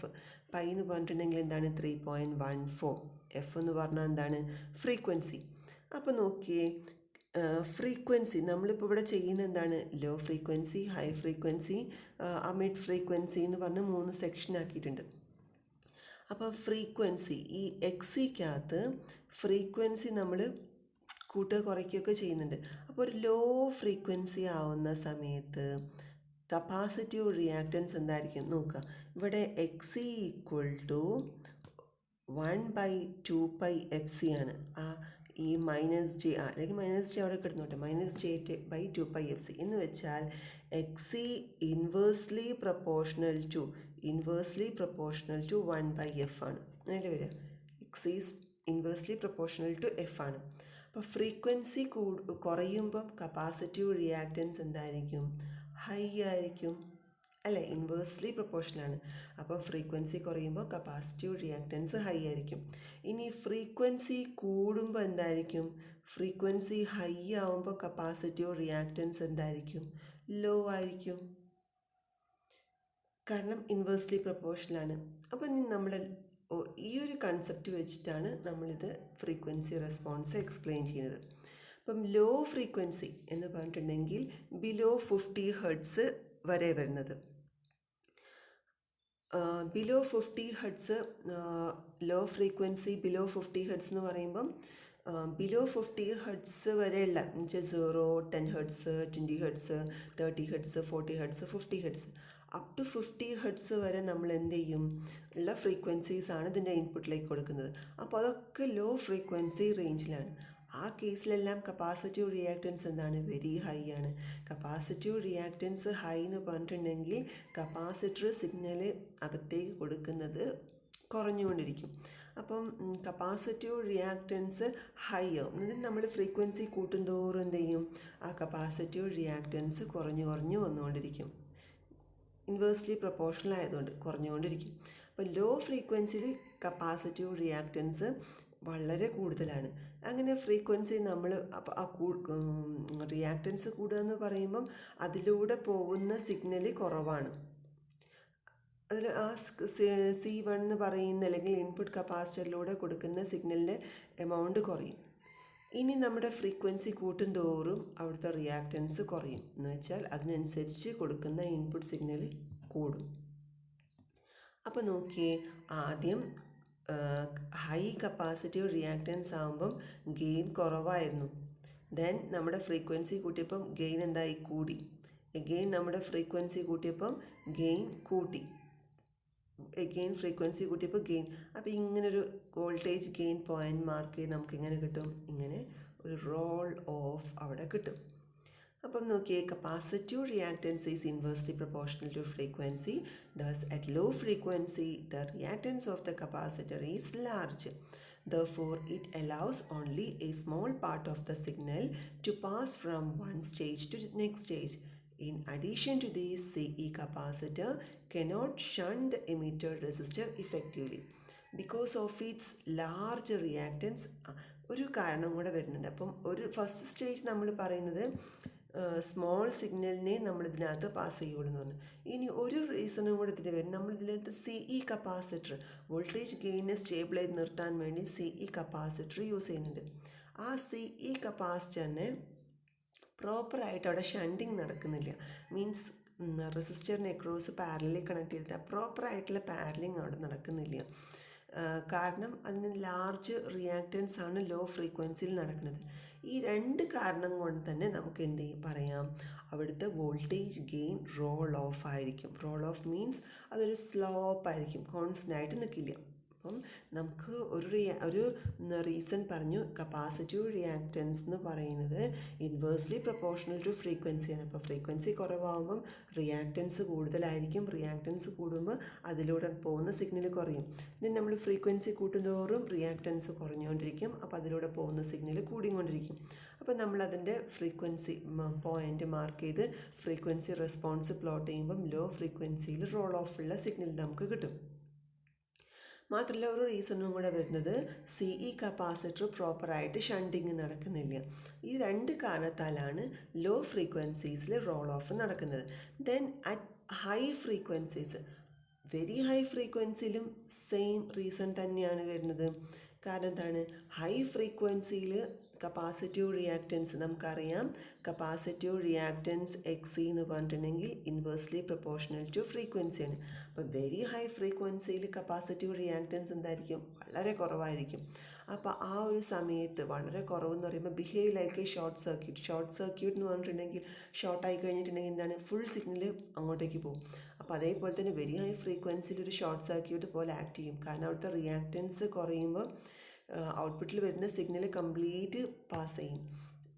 Pi എന്ന് പറഞ്ഞിട്ടുണ്ടെങ്കിൽ എന്താണ്, 3.14. എഫ് എന്ന് പറഞ്ഞാൽ എന്താണ്, ഫ്രീക്വൻസി. അപ്പോൾ നോക്കിയേ, ഫ്രീക്വൻസി നമ്മളിപ്പോൾ ഇവിടെ ചെയ്യുന്ന എന്താണ്, low frequency, high frequency, mid frequency എന്ന് പറഞ്ഞ് 3 സെക്ഷൻ ആക്കിയിട്ടുണ്ട്. അപ്പോൾ ഫ്രീക്വൻസി ഈ എക്സിക്കകത്ത് ഫ്രീക്വൻസി നമ്മൾ കൂട്ടുക കുറയ്ക്കുകയൊക്കെ ചെയ്യുന്നുണ്ട്. അപ്പോൾ ഒരു ലോ ഫ്രീക്വൻസി ആവുന്ന സമയത്ത് കപ്പാസിറ്റീവ് റിയാക്റ്റൻസ് എന്തായിരിക്കും നോക്കുക. ഇവിടെ എക്സി ഈക്വൽ ടു 1/2πfc ആണ്. ഈ -j അല്ലെങ്കിൽ -j അവിടെ കിടന്നോട്ടെ, -j/2πfc എന്ന് വെച്ചാൽ എക്സി ഇൻവേഴ്സ്ലി പ്രപ്പോർഷണൽ ടു 1/f ആണ്. അങ്ങനെയല്ലേ വരിക, X C is inversely proportional to F ആണ്. അപ്പോൾ ഫ്രീക്വൻസി കുറയുമ്പം കപ്പാസിറ്റീവ് റിയാക്റ്റൻസ് എന്തായിരിക്കും, ഹൈ ആയിരിക്കും അല്ലേ, ഇൻവേഴ്സ്ലി പ്രപ്പോർഷനാണ്. അപ്പോൾ ഫ്രീക്വൻസി കുറയുമ്പോൾ കപ്പാസിറ്റീവ് റിയാക്റ്റൻസ് ഹൈ ആയിരിക്കും. ഇനി ഫ്രീക്വൻസി കൂടുമ്പോൾ എന്തായിരിക്കും, ഫ്രീക്വൻസി ഹൈ ആവുമ്പോൾ കപ്പാസിറ്റീവ് റിയാക്റ്റൻസ് എന്തായിരിക്കും, ലോ ആയിരിക്കും. കാരണം ഇൻവേഴ്സ്ലി പ്രൊപ്പോർഷനാണ്. അപ്പോൾ നമ്മൾ ഈ ഒരു കൺസെപ്റ്റ് വെച്ചിട്ടാണ് നമ്മളിത് ഫ്രീക്വൻസി റെസ്പോൺസ് എക്സ്പ്ലെയിൻ ചെയ്യുന്നത്. അപ്പം ലോ ഫ്രീക്വൻസി എന്ന് പറഞ്ഞിട്ടുണ്ടെങ്കിൽ ബിലോ 50 ഹെർട്സ് വരെ വരുന്നത്. Below 50 hertz, low frequency below 50 hertz എന്ന് പറയുമ്പം ബിലോ 50 ഹെർട്സ് വരെയുള്ള എന്നുവെച്ചാൽ 0, 10 hertz, 20 hertz, 30 hertz, 40 hertz, 50 hertz, up to 50 hertz വരെ നമ്മൾ എന്ത് ചെയ്യും, ഉള്ള ഫ്രീക്വൻസീസാണ് ഇതിൻ്റെ ഇൻപുട്ടിലേക്ക് കൊടുക്കുന്നത്. അപ്പോൾ അതൊക്കെ ലോ ഫ്രീക്വൻസി റേഞ്ചിലാണ്. ആ കേസിലെല്ലാം കപ്പാസിറ്റീവ് റിയാക്റ്റൻസ് എന്താണ്, വെരി ഹൈ ആണ്. കപ്പാസിറ്റീവ് റിയാക്റ്റൻസ് ഹൈ എന്ന് പറഞ്ഞിട്ടുണ്ടെങ്കിൽ കപ്പാസിറ്റർ സിഗ്നൽ അകത്തേക്ക് കൊടുക്കുന്നത് കുറഞ്ഞുകൊണ്ടിരിക്കും. അപ്പം കപ്പാസിറ്റീവ് റിയാക്റ്റൻസ് ഹൈ ആവും. എന്നിട്ട് നമ്മൾ ഫ്രീക്വൻസി കൂട്ടുന്തോറും എന്ത് ചെയ്യും, ആ കപ്പാസിറ്റീവ് റിയാക്റ്റൻസ് കുറഞ്ഞു വന്നുകൊണ്ടിരിക്കും. ഇൻവേഴ്സ്ലി പ്രൊപ്പോർഷണൽ ആയതുകൊണ്ട് കുറഞ്ഞുകൊണ്ടിരിക്കും. അപ്പോൾ ലോ ഫ്രീക്വൻസിയിൽ കപ്പാസിറ്റീവ് റിയാക്റ്റൻസ് വളരെ കൂടുതലാണ്. അങ്ങനെ ഫ്രീക്വൻസി നമ്മൾ റിയാക്റ്റൻസ് കൂടുക എന്ന് പറയുമ്പം അതിലൂടെ പോകുന്ന സിഗ്നൽ കുറവാണ്. അതിൽ ആ C1 എന്ന് പറയുന്ന അല്ലെങ്കിൽ ഇൻപുട്ട് കപ്പാസിറ്ററിലൂടെ കൊടുക്കുന്ന സിഗ്നലിൻ്റെ എമൗണ്ട് കുറയും. ഇനി നമ്മുടെ ഫ്രീക്വൻസി കൂട്ടുന്തോറും അവിടുത്തെ റിയാക്റ്റൻസ് കുറയും. എന്ന് വെച്ചാൽ അതിനനുസരിച്ച് കൊടുക്കുന്ന ഇൻപുട്ട് സിഗ്നൽ കൂടും. അപ്പോൾ നോക്കിയേ, ആദ്യം ഹൈ കപ്പാസിറ്റീവ് റിയാക്റ്റൻസ് ആകുമ്പം ഗെയിൻ കുറവായിരുന്നു. ദെൻ നമ്മുടെ ഫ്രീക്വൻസി കൂട്ടിയപ്പം ഗെയിൻ എന്തായി, കൂടി. എഗെയിൻ നമ്മുടെ ഫ്രീക്വൻസി കൂട്ടിയപ്പം ഗെയിൻ കൂട്ടി. എഗെയിൻ ഫ്രീക്വൻസി കൂട്ടിയപ്പോൾ ഗെയിൻ. അപ്പോൾ ഇങ്ങനൊരു വോൾട്ടേജ് ഗെയിൻ പോയിൻ്റ് മാർക്ക് ചെയ്ത് നമുക്ക് എങ്ങനെ കിട്ടും, ഇങ്ങനെ ഒരു റോൾ ഓഫ് അവിടെ കിട്ടും. അപ്പം നോക്കിയേ, capacitive reactance is inversely proportional to frequency. Thus at low frequency the reactance of the capacitor is large. Therefore, it allows only a small part of the signal to pass from one stage to the next stage. In addition to this, CE capacitor cannot shunt the emitter resistor effectively because of its large reactance. ഒരു കാരണം കൂടെ വരുന്നുണ്ട്. അപ്പം ഒരു first stage നമ്മൾ പറയുന്നത് small സിഗ്നലിനെ നമ്മൾ ഇതിനകത്ത് പാസ് ചെയ്യുള്ളൂ എന്ന് പറഞ്ഞു. ഇനി ഒരു റീസണും കൂടെ ഇതിന് വരും. നമ്മൾ ഇതിനകത്ത് CE കപ്പാസിറ്റർ, വോൾട്ടേജ് ഗെയിനെ സ്റ്റേബിൾ ചെയ്ത് നിർത്താൻ വേണ്ടി CE കപ്പാസിറ്റർ യൂസ് ചെയ്യുന്നുണ്ട്. ആ CE കപ്പാസിറ്ററിനെ പ്രോപ്പറായിട്ട് അവിടെ ഷണ്ടിങ് നടക്കുന്നില്ല. മീൻസ് റെസിസ്റ്ററിനെ അക്രോസ് പാരലി കണക്ട് ചെയ്തിട്ട് പ്രോപ്പറായിട്ടുള്ള പാരലിങ് അവിടെ നടക്കുന്നില്ല. കാരണം അതിന് ലാർജ് റിയാക്റ്റൻസ് ആണ് ലോ ഫ്രീക്വൻസിയിൽ നടക്കുന്നത്. ഈ രണ്ട് കാരണം കൊണ്ട് തന്നെ നമുക്ക് എന്ത് ചെയ്യും പറയാം, അവിടുത്തെ വോൾട്ടേജ് ഗെയിൻ റോൾ ഓഫ് ആയിരിക്കും. റോൾ ഓഫ് മീൻസ് അതൊരു സ്ലോപ്പ് ആയിരിക്കും, കോൺസ്റ്റൻ്റ് ആയിട്ട് നിൽക്കില്ല. അപ്പം നമുക്ക് ഒരു റീസൺ പറഞ്ഞു, കപ്പാസിറ്റീവ് റിയാക്റ്റൻസ് എന്ന് പറയുന്നത് ഇൻവേഴ്സ്ലി പ്രൊപ്പോർഷണൽ ടു ഫ്രീക്വൻസിയാണ്. അപ്പോൾ ഫ്രീക്വൻസി കുറവാകുമ്പം റിയാക്റ്റൻസ് കൂടുതലായിരിക്കും. റിയാക്റ്റൻസ് കൂടുമ്പോൾ അതിലൂടെ പോകുന്ന സിഗ്നൽ കുറയും. ഇനി നമ്മൾ ഫ്രീക്വൻസി കൂട്ടുന്തോറും റിയാക്റ്റൻസ് കുറഞ്ഞുകൊണ്ടിരിക്കും. അപ്പോൾ അതിലൂടെ പോകുന്ന സിഗ്നൽ കൂടിക്കൊണ്ടിരിക്കും. അപ്പോൾ നമ്മളതിൻ്റെ ഫ്രീക്വൻസി പോയിൻ്റ് മാർക്ക് ചെയ്ത് ഫ്രീക്വൻസി റെസ്പോൺസ് പ്ലോട്ട് ചെയ്യുമ്പം ലോ ഫ്രീക്വൻസിയിൽ റോൾ ഓഫ് ഉള്ള സിഗ്നൽ നമുക്ക് കിട്ടും. മാത്രമല്ല ഒരു റീസണും കൂടെ വരുന്നത്, CE കപ്പാസിറ്റർ പ്രോപ്പറായിട്ട് ഷണ്ടിങ് നടക്കുന്നില്ല. ഈ രണ്ട് കാരണത്താലാണ് ലോ ഫ്രീക്വൻസീസിൽ റോൾ ഓഫ് നടക്കുന്നത്. Then at high frequencies, very high ഫ്രീക്വൻസിയിലും സെയിം റീസൺ തന്നെയാണ് വരുന്നത്. കാരണം എന്താണ്, ഹൈ ഫ്രീക്വൻസിയിൽ കപ്പാസിറ്റീവ് റിയാക്റ്റൻസ് നമുക്കറിയാം, കപ്പാസിറ്റീവ് റിയാക്റ്റൻസ് XC എന്ന് പറഞ്ഞിട്ടുണ്ടെങ്കിൽ ഇൻവേഴ്സ്ലി പ്രൊപ്പോർഷണൽ ടു ഫ്രീക്വൻസിയാണ്. അപ്പോൾ വെരി ഹൈ ഫ്രീക്വൻസിയിൽ കപ്പാസിറ്റീവ് റിയാക്റ്റൻസ് എന്തായിരിക്കും, വളരെ കുറവായിരിക്കും. അപ്പോൾ ആ ഒരു സമയത്ത് വളരെ കുറവെന്ന് പറയുമ്പോൾ behave like A short circuit എന്ന് പറഞ്ഞിട്ടുണ്ടെങ്കിൽ ഷോർട്ടായി കഴിഞ്ഞിട്ടുണ്ടെങ്കിൽ എന്താണ്, ഫുൾ സിഗ്നൽ അങ്ങോട്ടേക്ക് പോകും. അപ്പോൾ അതേപോലെ തന്നെ വെരി ഹൈ ഫ്രീക്വൻസിയിൽ ഒരു ഷോർട്ട് സർക്യൂട്ട് പോലെ ആക്ട് ചെയ്യും. കാരണം അവിടുത്തെ റിയാക്റ്റൻസ് കുറയുമ്പോൾ ഔട്ട്പുട്ടിൽ വരുന്ന സിഗ്നൽ കംപ്ലീറ്റ് പാസ് ചെയ്യും.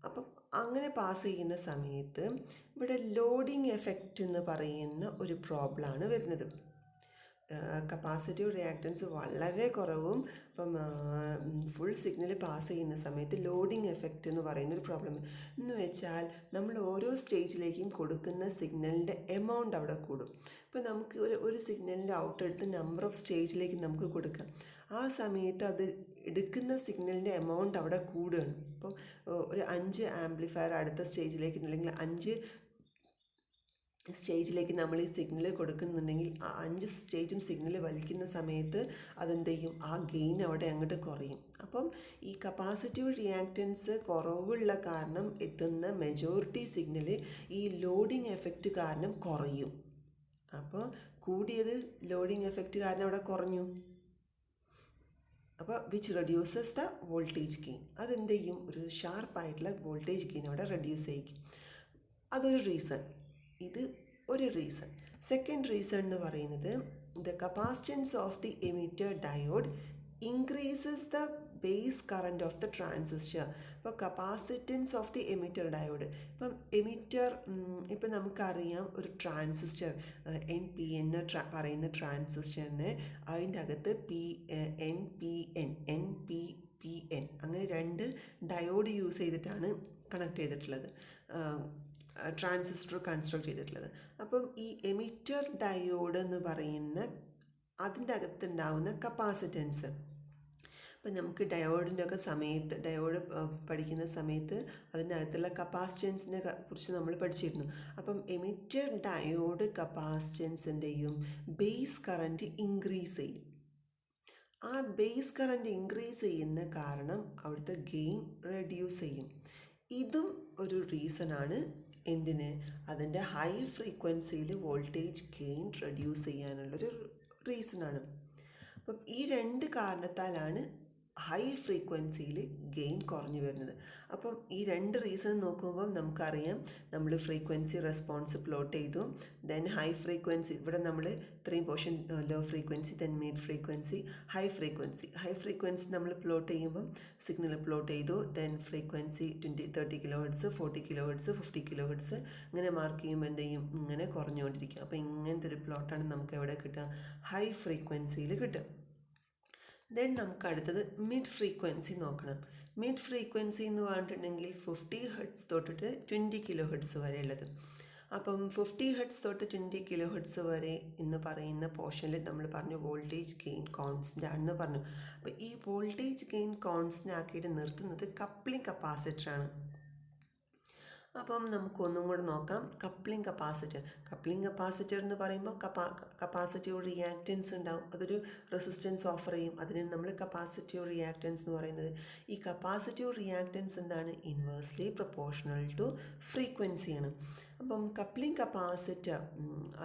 അപ്പം അങ്ങനെ പാസ് ചെയ്യുന്ന സമയത്ത് ഇവിടെ ലോഡിങ് എഫക്റ്റ് എന്ന് പറയുന്ന ഒരു പ്രോബ്ലമാണ് വരുന്നത്. കപ്പാസിറ്റീവ് റിയാക്റ്റൻസ് വളരെ കുറവും ഇപ്പം ഫുൾ സിഗ്നൽ പാസ് ചെയ്യുന്ന സമയത്ത് ലോഡിങ് എഫക്റ്റ് എന്ന് പറയുന്നൊരു പ്രോബ്ലം എന്ന് വെച്ചാൽ നമ്മൾ ഓരോ സ്റ്റേജിലേക്കും കൊടുക്കുന്ന സിഗ്നലിൻ്റെ എമൗണ്ട് അവിടെ കൂടും. ഇപ്പം നമുക്ക് ഒരു സിഗ്നലിൻ്റെ ഔട്ട് എടുത്ത് നമ്പർ ഓഫ് സ്റ്റേജിലേക്ക് നമുക്ക് കൊടുക്കാം. ആ സമയത്ത് അത് എടുക്കുന്ന സിഗ്നലിൻ്റെ എമൗണ്ട് അവിടെ കൂടുകയാണ്. അപ്പം ഒരു 5 ആംപ്ലിഫയർ അടുത്ത സ്റ്റേജിലേക്ക് അല്ലെങ്കിൽ 5 സ്റ്റേജിലേക്ക് നമ്മൾ ഈ സിഗ്നൽ കൊടുക്കുന്നുണ്ടെങ്കിൽ ആ 5 സ്റ്റേജും സിഗ്നൽ വലിക്കുന്ന സമയത്ത് അതെന്ത് ചെയ്യും, ആ ഗെയിൻ അവിടെ അങ്ങോട്ട് കുറയും. അപ്പം ഈ കപ്പാസിറ്റീവ് റിയാക്റ്റൻസ് കുറവുള്ള കാരണം എത്തുന്ന മെജോറിറ്റി സിഗ്നൽ ഈ ലോഡിങ് എഫക്റ്റ് കാരണം കുറയും. അപ്പോൾ കൂടിയത് ലോഡിങ് എഫക്റ്റ് കാരണം അവിടെ കുറഞ്ഞു. അപ്പോൾ which reduces the voltage gain. അതെന്ത് ചെയ്യും, ഒരു ഷാർപ്പായിട്ടുള്ള വോൾട്ടേജ് ഗെയിൻ അവിടെ റെഡ്യൂസ് ചെയ്യിക്കും. അതൊരു റീസൺ. ഇത് ഒരു റീസൺ. സെക്കൻഡ് റീസൺ എന്ന് പറയുന്നത് the capacitance of the emitter diode increases the base current of the transistor. ഇപ്പോൾ capacitance of the emitter diode, ഇപ്പം എമിറ്റർ, ഇപ്പം നമുക്കറിയാം ഒരു ട്രാൻസിസ്റ്റർ NPN പറയുന്ന ട്രാൻസിസ്റ്ററിന് അതിൻ്റെ അകത്ത് NPN അങ്ങനെ 2 ഡയോഡ് യൂസ് ചെയ്തിട്ടാണ് കണക്ട് ചെയ്തിട്ടുള്ളത്, ട്രാൻസിസ്റ്റർ കൺസ്ട്രക്ട് ചെയ്തിട്ടുള്ളത്. അപ്പം ഈ എമിറ്റർ ഡയോഡ് എന്ന് പറയുന്ന അതിൻ്റെ അകത്തുണ്ടാവുന്ന കപ്പാസിറ്റൻസ്, അപ്പം നമുക്ക് ഡയോഡിൻ്റെ ഒക്കെ സമയത്ത്, ഡയോഡ് പഠിക്കുന്ന സമയത്ത് അതിൻ്റെ അകത്തുള്ള കപ്പാസിറ്റൻസിനെ കുറിച്ച് നമ്മൾ പഠിച്ചിരുന്നു. അപ്പം എമിറ്റർ ഡയോഡ് കപ്പാസിറ്റൻസ് എന്ത് ചെയ്യും, ബേസ് കറൻറ്റ് ഇൻക്രീസ് ചെയ്യും. ആ ബേസ് കറൻറ്റ് ഇൻക്രീസ് ചെയ്യുന്ന കാരണം അവിടുത്തെ ഗെയിൻ റെഡ്യൂസ് ചെയ്യും. ഇതും ഒരു റീസണാണ്. എന്തിന്, അതിൻ്റെ ഹൈ ഫ്രീക്വൻസിയിൽ വോൾട്ടേജ് ഗെയിൻ റെഡ്യൂസ് ചെയ്യാനുള്ളൊരു റീസണാണ്. അപ്പം ഈ 2 കാരണത്താലാണ് ഹൈ ഫ്രീക്വൻസിയിൽ ഗെയിൻ കുറഞ്ഞു വരുന്നത്. അപ്പം ഈ 2 റീസൺ നോക്കുമ്പം നമുക്കറിയാം, നമ്മൾ ഫ്രീക്വൻസി റെസ്പോൺസ് പ്ലോട്ട് ചെയ്തു. ദെൻ ഹൈ ഫ്രീക്വൻസി, ഇവിടെ നമ്മൾ ഇത്രയും portion low frequency, then mid frequency, high frequency നമ്മൾ പ്ലോട്ട് ചെയ്യുമ്പം സിഗ്നൽ പ്ലോട്ട് ചെയ്തു. Then frequency 30 kHz, 40 kHz, 50 kHz ഇങ്ങനെ മാർക്ക് ചെയ്യുമ്പോൾ എന്ത് ചെയ്യും, ഇങ്ങനെ കുറഞ്ഞുകൊണ്ടിരിക്കും. അപ്പോൾ ഇങ്ങനത്തെ ഒരു പ്ലോട്ടാണ് നമുക്ക് എവിടെ കിട്ടുക, ഹൈ ഫ്രീക്വൻസിയിൽ കിട്ടുക. ദെൻ നമുക്ക് അടുത്തത് മിഡ് ഫ്രീക്വൻസി നോക്കണം. മിഡ് ഫ്രീക്വൻസി എന്ന് പറഞ്ഞിട്ടുണ്ടെങ്കിൽ 50 Hz തൊട്ടിട്ട് 20 kHz വരെ ഉള്ളത്. അപ്പം 50 Hz തൊട്ട് 20 kHz വരെ എന്ന് പറയുന്ന പോർഷനിൽ നമ്മൾ പറഞ്ഞു വോൾട്ടേജ് ഗെയിൻ കോൺസ്റ്റൻ്റ് ആണെന്ന് പറഞ്ഞു. അപ്പോൾ ഈ വോൾട്ടേജ് ഗെയിൻ കോൺസ്റ്റൻ്റ് ആക്കിയിട്ട് നിർത്തുന്നത് കപ്ലിംഗ് കപ്പാസിറ്ററാണ്. അപ്പം നമുക്കൊന്നും കൂടെ നോക്കാം. കപ്ലിംഗ് കപ്പാസിറ്റർ എന്ന് പറയുമ്പോൾ കപ്പാസിറ്റീവ് റിയാക്റ്റൻസ് ഉണ്ടാവും, അതൊരു റെസിസ്റ്റൻസ് ഓഫർ ചെയ്യും. അതിന് നമ്മൾ കപ്പാസിറ്റീവ് റിയാക്റ്റൻസ് എന്ന് പറയുന്നത്. ഈ കപ്പാസിറ്റീവ് റിയാക്റ്റൻസ് എന്താണ്, ഇൻവേഴ്സ്ലി പ്രൊപ്പോർഷണൽ ടു ഫ്രീക്വൻസിയാണ്. അപ്പം കപ്ലിംഗ് കപ്പാസിറ്റർ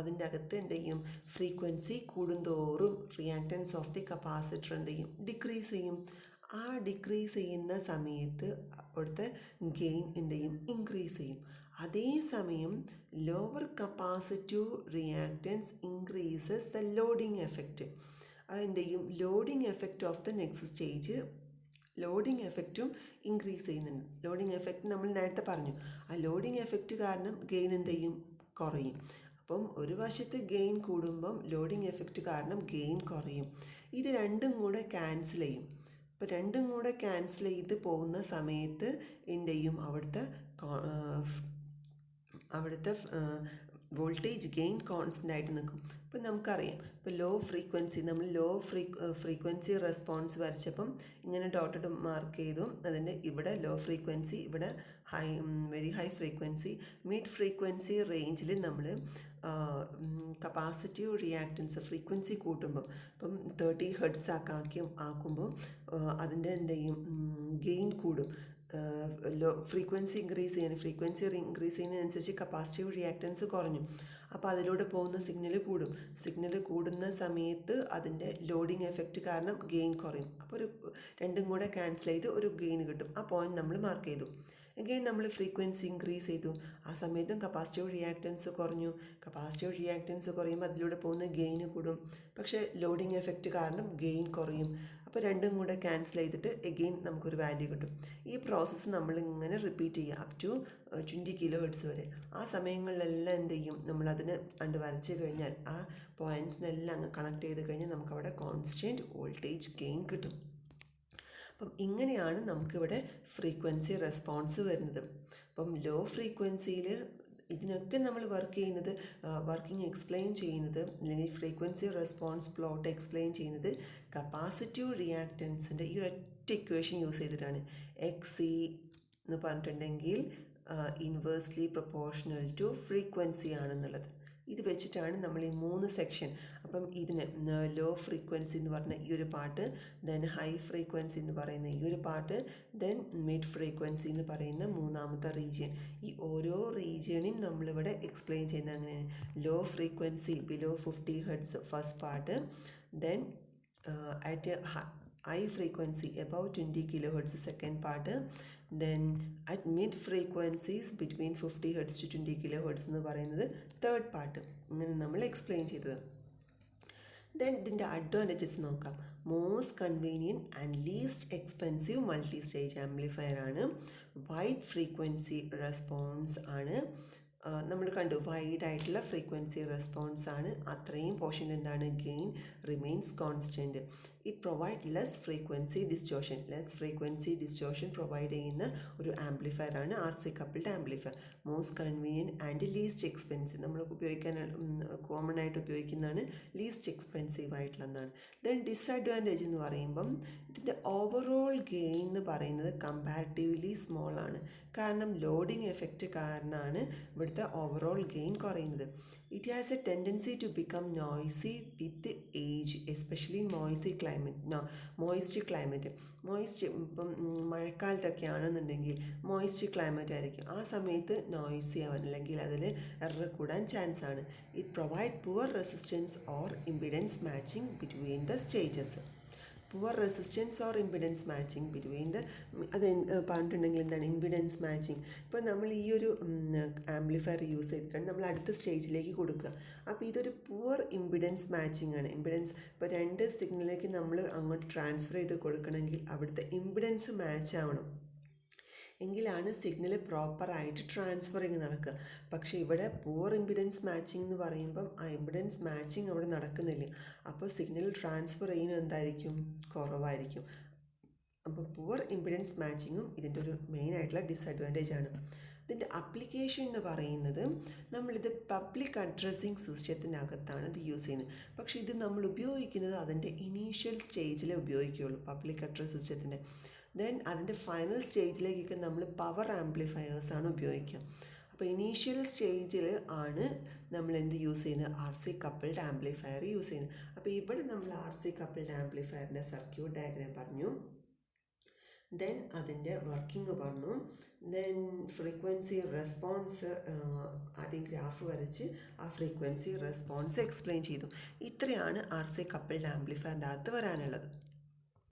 അതിൻ്റെ അകത്ത് എന്ത് ചെയ്യും, ഫ്രീക്വൻസി കൂടുന്തോറും റിയാക്റ്റൻസ് ഓഫ് ദി കപ്പാസിറ്റർ എന്ത് ചെയ്യും, ഡിക്രീസ് ചെയ്യും. ആ ഡിക്രീസ് ചെയ്യുന്ന സമയത്ത് അവിടുത്തെ ഗെയിൻ എന്ത് ചെയ്യും, ഇൻക്രീസ് ചെയ്യും. അതേസമയം lower capacitive reactance increases the loading effect. അതെന്ത് ചെയ്യും, loading effect of the next stage, loading എഫക്റ്റും ഇൻക്രീസ് ചെയ്യുന്നുണ്ട്. ലോഡിങ് എഫക്റ്റ് നമ്മൾ നേരത്തെ പറഞ്ഞു. ആ ലോഡിങ് എഫക്റ്റ് കാരണം ഗെയിൻ എന്ത് ചെയ്യും, കുറയും. അപ്പം ഒരു വശത്ത് ഗെയിൻ കൂടുമ്പം ലോഡിങ് എഫക്റ്റ് കാരണം ഗെയിൻ കുറയും. ഇത് രണ്ടും കൂടെ ക്യാൻസൽ ചെയ്യും. അപ്പോൾ രണ്ടും കൂടെ ക്യാൻസൽ ചെയ്ത് പോകുന്ന സമയത്ത് എന്ത് ചെയ്യും, അവിടുത്തെ വോൾട്ടേജ് ഗെയിൻ കോൺസ്റ്റൻ്റ് ആയിട്ട് നിൽക്കും. ഇപ്പം നമുക്കറിയാം, ഇപ്പോൾ നമ്മൾ ഫ്രീക്വൻസി റെസ്പോൺസ് വരച്ചപ്പം ഇങ്ങനെ ഡോട്ടഡ് മാർക്ക് ചെയ്തു. അതിൻ്റെ ഇവിടെ ലോ ഫ്രീക്വൻസി, ഇവിടെ very high frequency, mid frequency റേഞ്ചിൽ നമ്മൾ കപ്പാസിറ്റീവ് റിയാക്റ്റൻസ് ഫ്രീക്വൻസി കൂട്ടുമ്പോൾ, ഇപ്പം 30 Hz ആക്കുമ്പോൾ അതിൻ്റെ എന്ത് ചെയ്യും, ഗെയിൻ കൂടും. ഫ്രീക്വൻസി ഇൻക്രീസ് ചെയ്യുന്നതിനനുസരിച്ച് കപ്പാസിറ്റീവ് റിയാക്റ്റൻസ് കുറഞ്ഞു. അപ്പോൾ അതിലൂടെ പോകുന്ന സിഗ്നൽ കൂടുന്ന സമയത്ത് അതിൻ്റെ ലോഡിങ് എഫക്റ്റ് കാരണം ഗെയിൻ കുറയും. അപ്പോൾ രണ്ടും കൂടെ ക്യാൻസൽ ചെയ്ത് ഒരു ഗെയിൻ കിട്ടും. ആ പോയിന്റ് നമ്മൾ മാർക്ക് ചെയ്തു. എഗെയിൻ നമ്മൾ ഫ്രീക്വൻസി ഇൻക്രീസ് ചെയ്തു. ആ സമയത്തും കപ്പാസിറ്റീവ് റിയാക്റ്റൻസ് കുറഞ്ഞു. കപ്പാസിറ്റീവ് റിയാക്റ്റൻസ് കുറയുമ്പോൾ അതിലൂടെ പോകുന്ന ഗെയിൻ കൂടും. പക്ഷേ ലോഡിങ് എഫക്റ്റ് കാരണം ഗെയിൻ കുറയും. അപ്പോൾ രണ്ടും കൂടെ ക്യാൻസൽ ചെയ്തിട്ട് എഗെയിൻ നമുക്കൊരു വാല്യൂ കിട്ടും. ഈ പ്രോസസ്സ് നമ്മളിങ്ങനെ റിപ്പീറ്റ് ചെയ്യുക അപ് ടു 20 kHz വരെ. ആ സമയങ്ങളിലെല്ലാം എന്ത് ചെയ്യും, നമ്മളതിന് വരച്ച് കഴിഞ്ഞാൽ ആ പോയിൻറ്റ്സിനെല്ലാം അങ്ങ് കണക്ട് ചെയ്ത് കഴിഞ്ഞാൽ നമുക്കവിടെ കോൺസ്റ്റൻറ്റ് വോൾട്ടേജ് ഗെയിൻ കിട്ടും. അപ്പം ഇങ്ങനെയാണ് നമുക്കിവിടെ ഫ്രീക്വൻസി റെസ്പോൺസ് വരുന്നത്. അപ്പം ലോ ഫ്രീക്വൻസിയിൽ ഇതിനൊക്കെ നമ്മൾ വർക്കിംഗ് എക്സ്പ്ലെയിൻ ചെയ്യുന്നത്, അല്ലെങ്കിൽ ഫ്രീക്വൻസി റെസ്പോൺസ് പ്ലോട്ട് എക്സ്പ്ലെയിൻ ചെയ്യുന്നത് കപ്പാസിറ്റീവ് റിയാക്റ്റൻസിൻ്റെ ഈ ഒറ്റ ഇക്വേഷൻ യൂസ് ചെയ്തിട്ടാണ്. XC എന്ന് പറഞ്ഞിട്ടുണ്ടെങ്കിൽ ഇൻവേഴ്സ്ലി പ്രൊപ്പോർഷണൽ ടു ഫ്രീക്വൻസി ആണെന്നുള്ളത്. ഇത് വെച്ചിട്ടാണ് നമ്മൾ ഈ 3 സെക്ഷൻ. അപ്പം ഇതിന് ലോ ഫ്രീക്വൻസി എന്ന് പറഞ്ഞ ഈ ഒരു പാർട്ട്, ദെൻ ഹൈ ഫ്രീക്വൻസി എന്ന് പറയുന്ന ഈ ഒരു പാർട്ട്, ദെൻ മിഡ് ഫ്രീക്വൻസി എന്ന് പറയുന്ന മൂന്നാമത്തെ റീജിയൻ. ഈ ഓരോ റീജിയനും നമ്മളിവിടെ എക്സ്പ്ലെയിൻ ചെയ്യുന്നത് അങ്ങനെയാണ്. Low frequency below 50 hertz first part, then at high frequency above 20 kilohertz second part, then at mid frequencies between 50 hertz to 20 kilohertz എന്ന് പറയുന്നത് തേർഡ് പാർട്ട്. ഇങ്ങനെ നമ്മൾ എക്സ്പ്ലെയിൻ ചെയ്തത്. ദെൻ ഇതിൻ്റെ അഡ്വാൻറ്റേജസ് നോക്കാം. Most convenient and least expensive multi stage amplifier ആണ്. Wide frequency response ആണ്. നമ്മൾ കണ്ടു വൈഡ് ആയിട്ടുള്ള ഫ്രീക്വൻസി റെസ്പോൺസ് ആണ്. അത്രയും പോർഷൻ എന്താണ്, gain remains constant. It provide less frequency distortion provide ചെയ്യുന്ന ഒരു ആംപ്ലിഫയർ ആണ് RC coupled amplifier. Most convenient and least expensive, നമ്മൾ ഉപയോഗിക്കാൻ കോമൺ ആയിട്ട് ഉപയോഗിക്കുന്നതാണ്, ലീസ്റ്റ് എക്സ്പെൻസീവ് ആയിട്ടുള്ളതാണ്. ദെൻ ഡിസഡ്വാൻറ്റേജ് എന്ന് പറയുമ്പം ഇതിൻ്റെ ഓവറോൾ ഗെയിൻ എന്ന് പറയുന്നത് കമ്പാരിറ്റീവ്ലി സ്മോൾ ആണ്. കാരണം ലോഡിങ് എഫക്റ്റ് കാരണമാണ് ഇവിടുത്തെ ഓവറോൾ ഗെയിൻ കുറയുന്നത്. It has a tendency to become noisy with age, especially moist climate. ഇപ്പം മഴക്കാലത്തൊക്കെ ആണെന്നുണ്ടെങ്കിൽ മോയ്സ്റ്റ് ക്ലൈമറ്റ് ആയിരിക്കും. ആ സമയത്ത് നോയ്സി ആവാൻ അല്ലെങ്കിൽ അതിൽ എറർ കൂടാൻ ചാൻസ് ആണ്. It provide poor resistance or impedance matching between the stages. Poor resistance or impedance matching between the, അത് പറഞ്ഞിട്ടുണ്ടെങ്കിൽ എന്താണ് ഇമ്പിഡൻസ് മാച്ചിങ്. ഇപ്പോൾ നമ്മൾ ഈ ഒരു ആംപ്ലിഫയർ യൂസ് ചെയ്തിട്ടാണ് നമ്മൾ അടുത്ത സ്റ്റേജിലേക്ക് കൊടുക്കുക. അപ്പോൾ ഇതൊരു പുവർ ഇമ്പിഡൻസ് മാച്ചിങ് ആണ്. ഇമ്പിഡൻസ് ഇപ്പോൾ 2 സിഗ്നലിലേക്ക് നമ്മൾ അങ്ങോട്ട് ട്രാൻസ്ഫർ ചെയ്ത് കൊടുക്കണമെങ്കിൽ അവിടുത്തെ ഇമ്പിഡൻസ് മാച്ച് ആവണം, എങ്കിലാണ് സിഗ്നൽ പ്രോപ്പറായിട്ട് ട്രാൻസ്ഫറിങ് നടക്കുക. പക്ഷേ ഇവിടെ പുവർ ഇമ്പിഡൻസ് മാച്ചിങ് എന്ന് പറയുമ്പം ആ ഇമ്പിഡൻസ് മാച്ചിങ് അവിടെ നടക്കുന്നില്ല. അപ്പോൾ സിഗ്നൽ ട്രാൻസ്ഫർ ചെയ്യുന്നത് എന്തായിരിക്കും, കുറവായിരിക്കും. അപ്പോൾ പുവർ ഇമ്പിഡൻസ് മാച്ചിങ്ങും ഇതിൻ്റെ ഒരു മെയിൻ ആയിട്ടുള്ള ഡിസഡ്വാൻറ്റേജ് ആണ്. ഇതിൻ്റെ അപ്ലിക്കേഷൻ എന്ന് പറയുന്നത് നമ്മളിത് പബ്ലിക് അഡ്രസ്സിങ് സിസ്റ്റത്തിനകത്താണ് ഇത് യൂസ് ചെയ്യുന്നത്. പക്ഷേ ഇത് നമ്മൾ ഉപയോഗിക്കുന്നത് അതിൻ്റെ ഇനീഷ്യൽ സ്റ്റേജിലേ ഉപയോഗിക്കുകയുള്ളൂ, പബ്ലിക് അഡ്രസ് സിസ്റ്റത്തിൻ്റെ. ദെൻ അതിൻ്റെ ഫൈനൽ സ്റ്റേജിലേക്കൊക്കെ നമ്മൾ പവർ ആംപ്ലിഫയേഴ്സാണ് ഉപയോഗിക്കുക. അപ്പോൾ ഇനീഷ്യൽ സ്റ്റേജിൽ ആണ് നമ്മൾ എന്ത് യൂസ് ചെയ്യുന്നത്, RC കപ്പിൾഡ് ആംപ്ലിഫയർ യൂസ് ചെയ്യുന്നത്. അപ്പോൾ ഇവിടെ നമ്മൾ RC കപ്പിൾഡ് ആംപ്ലിഫയറിൻ്റെ സർക്യൂട്ട് ഡയഗ്രാം പറഞ്ഞു, ദെൻ അതിൻ്റെ വർക്കിംഗ് പറഞ്ഞു, ദെൻ ഫ്രീക്വൻസി റെസ്പോൺസ് ആദ്യം ഗ്രാഫ് വരച്ച് ആ ഫ്രീക്വൻസി റെസ്പോൺസ് എക്സ്പ്ലെയിൻ ചെയ്തു. ഇത്രയാണ് RC കപ്പിൾഡ് ആംപ്ലിഫയറിൻ്റെ അകത്ത് വരാനുള്ളത്.